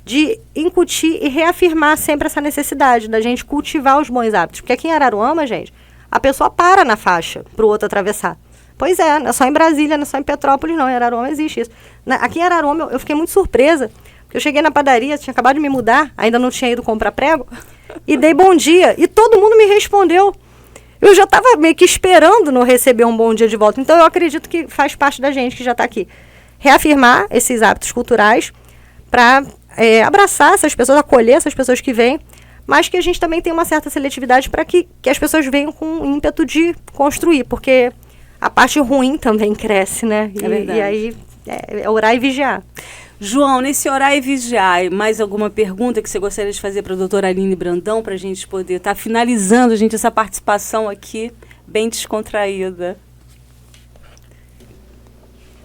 de incutir e reafirmar sempre essa necessidade da gente cultivar os bons hábitos. Porque aqui em Araruama, gente, a pessoa para na faixa para o outro atravessar. Pois é, não é só em Brasília, não é só em Petrópolis, não. Em Araruama existe isso. Aqui em Araruama, eu fiquei muito surpresa, porque eu cheguei na padaria, tinha acabado de me mudar, ainda não tinha ido comprar prego, e dei bom dia, e todo mundo me respondeu. Eu já estava meio que esperando não receber um bom dia de volta. Então, eu acredito que faz parte da gente que já está aqui. Reafirmar esses hábitos culturais para abraçar essas pessoas, acolher essas pessoas que vêm, mas que a gente também tem uma certa seletividade para que as pessoas venham com o ímpeto de construir, porque a parte ruim também cresce, né? É verdade. E aí é orar e vigiar. João, nesse orar e vigiar, mais alguma pergunta que você gostaria de fazer para a doutora Aline Brandão, para a gente poder estar finalizando, essa participação aqui bem descontraída?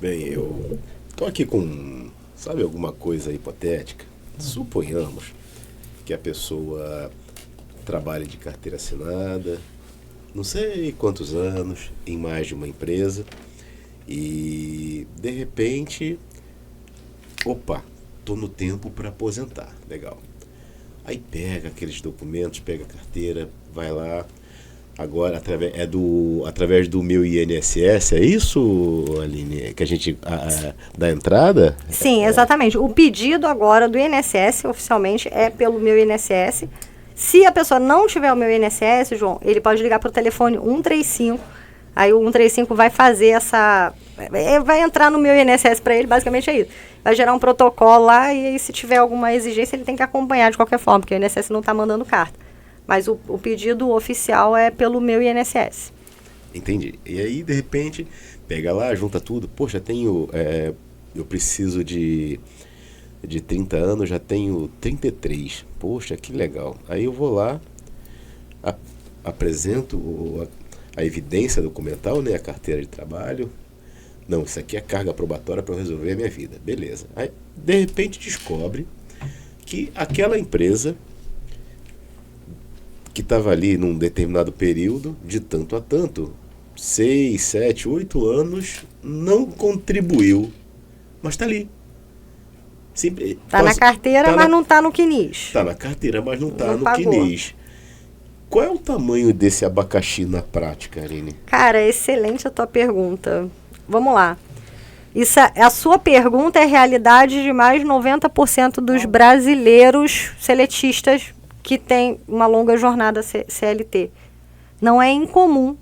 Bem, eu estou aqui com, sabe, alguma coisa hipotética? Suponhamos que a pessoa trabalhe de carteira assinada, não sei quantos anos, em mais de uma empresa, e de repente, opa, tô no tempo para aposentar, legal. Aí pega aqueles documentos, pega a carteira, vai lá, agora através do meu INSS, é isso, Aline, que a gente dá entrada? Sim, exatamente. O pedido agora do INSS, oficialmente, é pelo meu INSS. Se a pessoa não tiver o meu INSS, João, ele pode ligar para o telefone 135. Aí o 135 vai fazer vai entrar no meu INSS para ele, basicamente é isso. Vai gerar um protocolo lá e aí, se tiver alguma exigência, ele tem que acompanhar de qualquer forma, porque o INSS não está mandando carta. Mas o pedido oficial é pelo meu INSS. Entendi. E aí, de repente, pega lá, junta tudo. Poxa, eu preciso de 30 anos, já tenho 33. Poxa, que legal. Aí eu vou lá, apresento a evidência documental, né, a carteira de trabalho. Não, isso aqui é carga probatória para eu resolver a minha vida. Beleza. Aí, de repente, descobre que aquela empresa que estava ali num determinado período, de tanto a tanto, 6, 7, 8 anos, não contribuiu, mas está ali. Está na carteira, mas não está no CNIS. Está na carteira, mas não está no CNIS. Qual é o tamanho desse abacaxi na prática, Aline? Cara, excelente a tua pergunta. Vamos lá. A sua pergunta é a realidade de mais de 90% dos brasileiros seletistas que têm uma longa jornada CLT. Não é incomum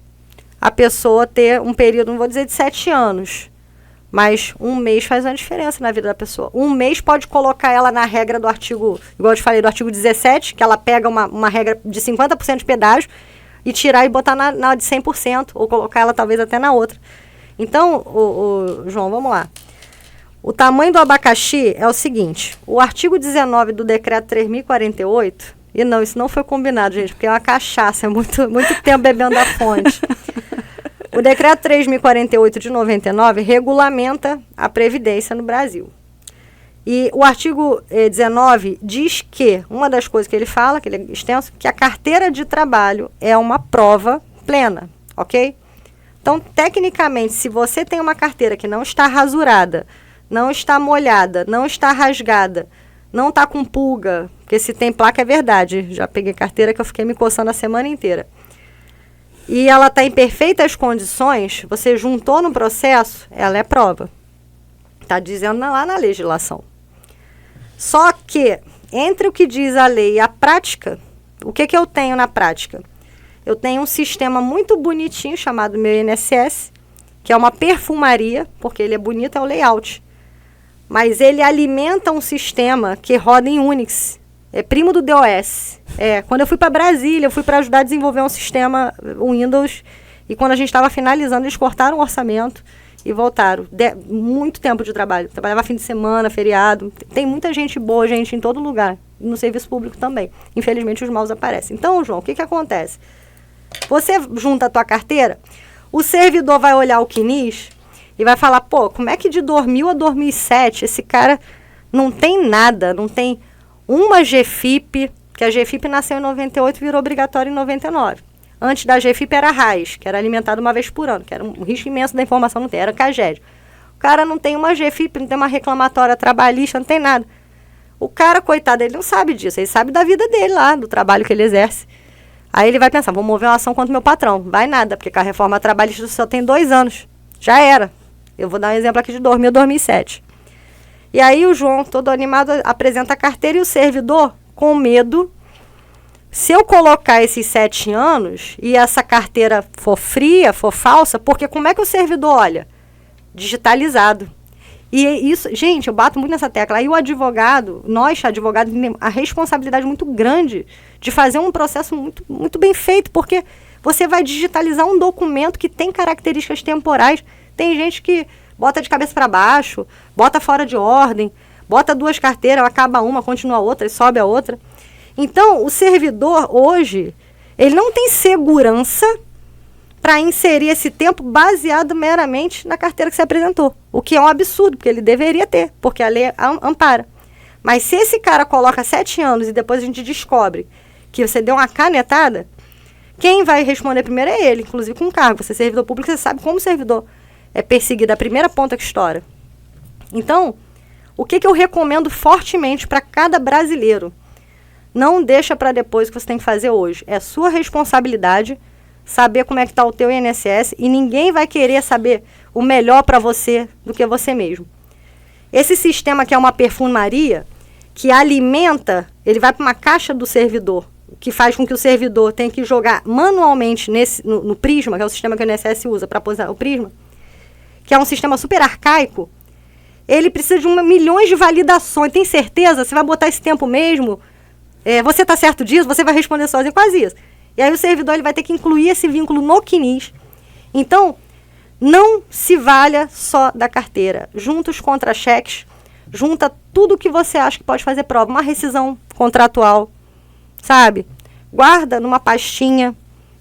a pessoa ter um período, não vou dizer de 7 anos, mas um mês faz uma diferença na vida da pessoa. Um mês pode colocar ela na regra do artigo, igual eu te falei, do artigo 17, que ela pega uma regra de 50% de pedágio e tirar e botar na de 100%, ou colocar ela talvez até na outra. Então, João, vamos lá. O tamanho do abacaxi é o seguinte: o artigo 19 do decreto 3.048, e não, isso não foi combinado, gente, porque é uma cachaça, é muito tempo bebendo da fonte. O decreto 3.048 de 99 regulamenta a Previdência no Brasil. E o artigo 19 diz que, uma das coisas que ele fala, que ele é extenso, que a carteira de trabalho é uma prova plena, ok? Então, tecnicamente, se você tem uma carteira que não está rasurada, não está molhada, não está rasgada, não está com pulga, porque se tem placa é verdade, já peguei carteira que eu fiquei me coçando a semana inteira, e ela está em perfeitas condições, você juntou no processo, ela é prova. Está dizendo lá na legislação. Só que, entre o que diz a lei e a prática, o que eu tenho na prática? Eu tenho um sistema muito bonitinho chamado meu INSS, que é uma perfumaria, porque ele é bonito, é o layout. Mas ele alimenta um sistema que roda em Unix. É primo do DOS. Quando eu fui para Brasília, eu fui para ajudar a desenvolver um sistema Windows. E quando a gente estava finalizando, eles cortaram o orçamento e voltaram. Muito tempo de trabalho. Trabalhava fim de semana, feriado. Tem muita gente boa, gente em todo lugar. No serviço público também. Infelizmente, os maus aparecem. Então, João, o que acontece? Você junta a tua carteira, o servidor vai olhar o CNIS e vai falar, pô, como é que de 2000 a 2007 esse cara não tem nada, não tem uma GFIP, que a GFIP nasceu em 98 e virou obrigatória em 99. Antes da GFIP era a RAIS, que era alimentada uma vez por ano, que era um risco imenso da informação não ter, era CAGED. O cara não tem uma GFIP, não tem uma reclamatória trabalhista, não tem nada. O cara, coitado, ele não sabe disso, ele sabe da vida dele lá, do trabalho que ele exerce. Aí ele vai pensar, vou mover uma ação contra o meu patrão. Vai nada, porque com a reforma trabalhista só tem 2 anos. Já era. Eu vou dar um exemplo aqui de 2000, 2007. E aí o João, todo animado, apresenta a carteira e o servidor, com medo, se eu colocar esses 7 anos e essa carteira for fria, for falsa, porque como é que o servidor olha? Digitalizado. E isso, gente, eu bato muito nessa tecla. Aí o advogado, nós advogados, temos a responsabilidade muito grande de fazer um processo muito, muito bem feito, porque você vai digitalizar um documento que tem características temporais. Tem gente que bota de cabeça para baixo, bota fora de ordem, bota 2 carteiras, acaba uma, continua a outra e sobe a outra. Então, o servidor hoje, ele não tem segurança para inserir esse tempo baseado meramente na carteira que você apresentou. O que é um absurdo, porque ele deveria ter, porque a lei ampara. Mas se esse cara coloca 7 anos e depois a gente descobre que você deu uma canetada, quem vai responder primeiro é ele, inclusive com cargo. Você é servidor público, você sabe como o servidor é perseguido, a primeira ponta que estoura. Então, o que eu recomendo fortemente para cada brasileiro? Não deixa para depois o que você tem que fazer hoje. É sua responsabilidade saber como é que está o teu INSS e ninguém vai querer saber o melhor para você do que você mesmo. Esse sistema que é uma perfumaria, que alimenta, ele vai para uma caixa do servidor, que faz com que o servidor tenha que jogar manualmente no Prisma, que é o sistema que o INSS usa para posar o Prisma, que é um sistema super arcaico. Ele precisa de milhões de validações. Tem certeza? Você vai botar esse tempo mesmo? Você está certo disso? Você vai responder sozinho? Quase isso. E aí o servidor ele vai ter que incluir esse vínculo no CNIS. Então, não se valha só da carteira. Junta os contra-cheques, junta tudo que você acha que pode fazer prova. Uma rescisão contratual, sabe? Guarda numa pastinha,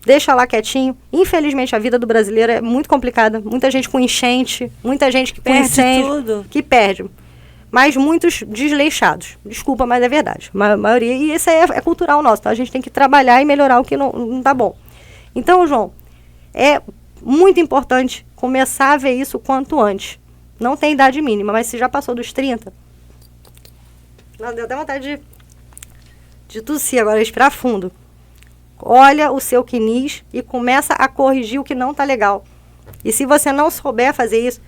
deixa lá quietinho. Infelizmente, a vida do brasileiro é muito complicada. Muita gente com enchente, muita gente que perde incêndio, tudo. Que perde. Mas muitos desleixados. Desculpa, mas é verdade. A maioria. E isso aí é cultural nosso. Então a gente tem que trabalhar e melhorar o que não tá bom. Então, João, é muito importante começar a ver isso o quanto antes. Não tem idade mínima, mas se já passou dos 30... Não, deu até vontade de tossir agora, respirar fundo. Olha o seu CNIS e começa a corrigir o que não tá legal. E se você não souber fazer isso,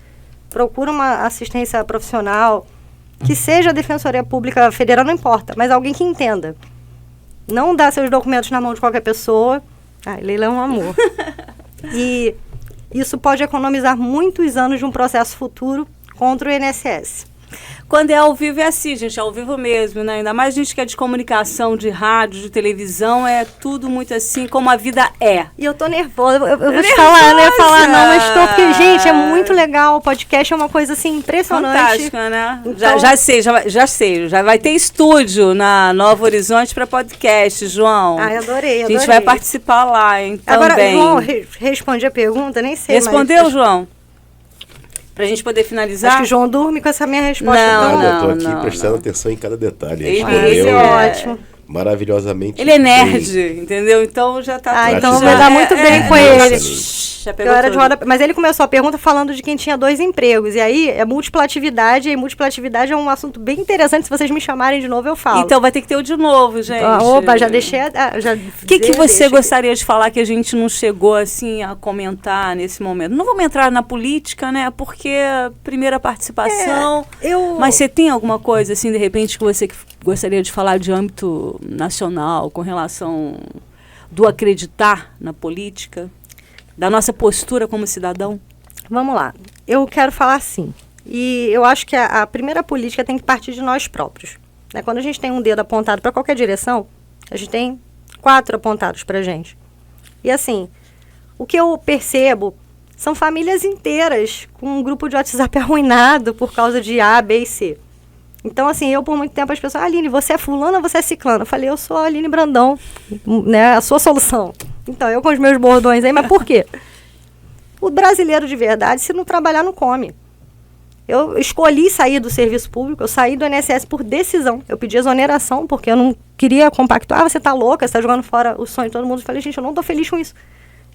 procura uma assistência profissional, que seja a Defensoria Pública Federal, não importa, mas alguém que entenda. Não dá seus documentos na mão de qualquer pessoa. Leila é um amor. E isso pode economizar muitos anos de um processo futuro contra o INSS. Quando é ao vivo é assim, gente, é ao vivo mesmo, né? Ainda mais a gente que é de comunicação, de rádio, de televisão, é tudo muito assim, como a vida é. E eu tô nervosa, eu vou te falar, eu não ia falar não, mas tô, porque, gente, é muito legal, o podcast é uma coisa, assim, impressionante. Fantástica, né? Então, já sei, já vai ter estúdio na Nova Horizonte para podcast, João. Adorei. A gente vai participar lá, hein, agora, também. João, responde a pergunta, nem sei Respondeu, mais. João? Pra gente poder finalizar. Acho que o João dorme com essa minha resposta. Não, eu tô aqui prestando atenção em cada detalhe. Ele é ótimo. Maravilhosamente. Ele é nerd, entendeu? Então já tá... então vai dar muito bem com ele. Já pegou tudo. Mas ele começou a pergunta falando de quem tinha 2 empregos. E aí é multiplatividade. E multiplatividade é um assunto bem interessante. Se vocês me chamarem de novo, eu falo. Então vai ter que ter o de novo, gente. Opa, já deixei. O que você gostaria de falar que a gente não chegou assim a comentar nesse momento? Não vamos entrar na política, né? Porque primeira participação. Mas você tem alguma coisa assim, de repente, que você gostaria de falar de âmbito nacional com relação do acreditar na política? Da nossa postura como cidadão? Vamos lá. Eu quero falar assim. E eu acho que a primeira política tem que partir de nós próprios. Né? Quando a gente tem um dedo apontado para qualquer direção, a gente tem 4 apontados para a gente. E assim, o que eu percebo são famílias inteiras com um grupo de WhatsApp arruinado por causa de A, B e C. Então, assim, por muito tempo as pessoas, Aline, você é fulana ou você é ciclana? Eu falei, eu sou a Aline Brandão, né, a sua solução. Então, eu com os meus bordões aí, mas por quê? O brasileiro de verdade, se não trabalhar, não come. Eu escolhi sair do serviço público, eu saí do INSS por decisão. Eu pedi exoneração, porque eu não queria compactuar. Você tá louca, você tá jogando fora o sonho de todo mundo. Eu falei, gente, eu não tô feliz com isso.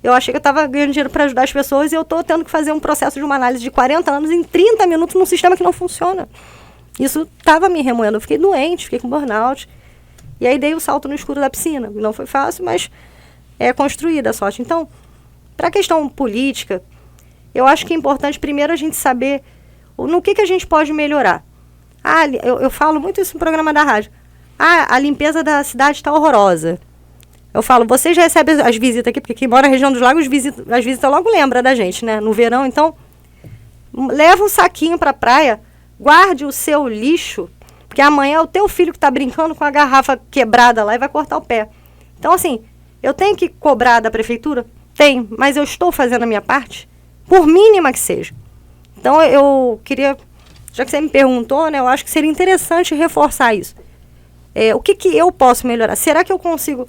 Eu achei que eu estava ganhando dinheiro para ajudar as pessoas e eu tô tendo que fazer um processo de uma análise de 40 anos em 30 minutos num sistema que não funciona. Isso estava me remoendo. Eu fiquei doente, fiquei com burnout. E aí dei o salto no escuro da piscina. Não foi fácil, mas é construída a sorte. Então, para a questão política, eu acho que é importante primeiro a gente saber no que a gente pode melhorar. Eu falo muito isso no programa da rádio. A limpeza da cidade está horrorosa. Eu falo, vocês recebem as visitas aqui, porque quem mora na região dos lagos, as visitas logo lembra da gente, né? No verão, então, leva um saquinho para a praia, guarde o seu lixo, porque amanhã é o teu filho que está brincando com a garrafa quebrada lá e vai cortar o pé. Então, assim, eu tenho que cobrar da prefeitura? Tenho, mas eu estou fazendo a minha parte, por mínima que seja. Então, eu queria, já que você me perguntou, né, eu acho que seria interessante reforçar isso. O que eu posso melhorar? Será que eu consigo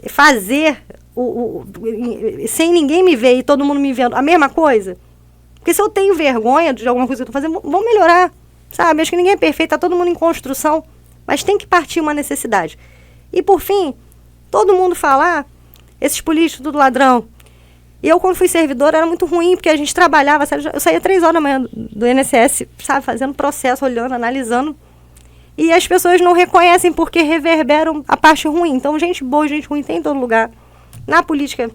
fazer, sem ninguém me ver e todo mundo me vendo, a mesma coisa? Porque se eu tenho vergonha de alguma coisa que eu estou fazendo, vamos melhorar, sabe? Acho que ninguém é perfeito, está todo mundo em construção, mas tem que partir uma necessidade. E, por fim, todo mundo falar, esses políticos, tudo ladrão. E eu, quando fui servidora, era muito ruim, porque a gente trabalhava, sabe? Eu saía 3 horas da manhã do INSS, sabe? Fazendo processo, olhando, analisando. E as pessoas não reconhecem porque reverberam a parte ruim. Então, gente boa, gente ruim tem em todo lugar. Na política,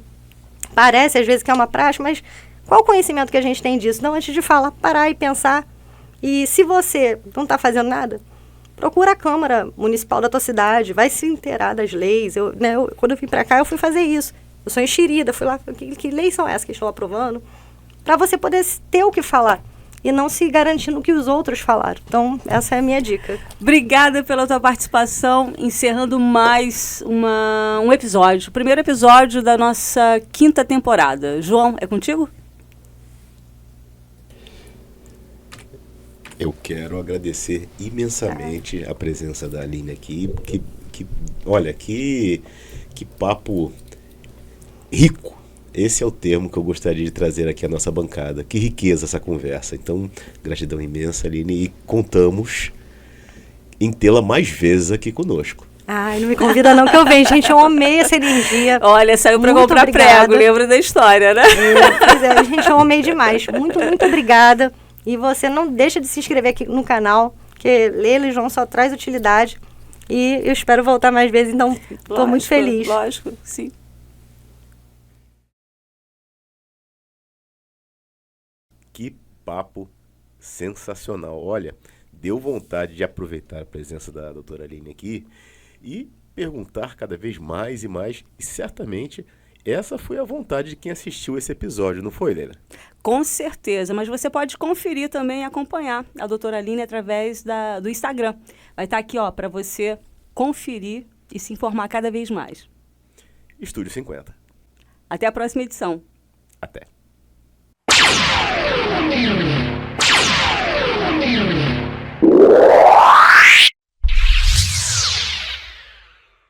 parece às vezes que é uma praxe, mas qual o conhecimento que a gente tem disso? Não, antes de falar, parar e pensar. E se você não está fazendo nada, procura a Câmara Municipal da tua cidade, vai se inteirar das leis. Quando eu vim para cá, eu fui fazer isso. Eu sou enxerida, fui lá, que leis são essas que estão aprovando? Para você poder ter o que falar. E não se garantindo o que os outros falaram. Então, essa é a minha dica. Obrigada pela tua participação, encerrando mais um episódio. O primeiro episódio da nossa 5ª temporada. João, é contigo? Eu quero agradecer imensamente a presença da Aline aqui. Olha, que papo rico. Esse é o termo que eu gostaria de trazer aqui à nossa bancada. Que riqueza essa conversa. Então, gratidão imensa, Aline, e contamos em tê-la mais vezes aqui conosco. Ai, não me convida não que eu venho, gente, eu amei essa energia. Olha, saiu para comprar prego, lembra da história, né? Pois é, gente, eu amei demais. Muito, muito obrigada. E você não deixa de se inscrever aqui no canal, porque Leila e João só traz utilidade. E eu espero voltar mais vezes, então estou muito feliz. Lógico, sim. Que papo sensacional. Olha, deu vontade de aproveitar a presença da doutora Aline aqui e perguntar cada vez mais e mais. E certamente essa foi a vontade de quem assistiu esse episódio, não foi, Leila? Com certeza, mas você pode conferir também e acompanhar a doutora Aline através do Instagram. Vai estar aqui, ó, para você conferir e se informar cada vez mais. Estúdio 50. Até a próxima edição. Até.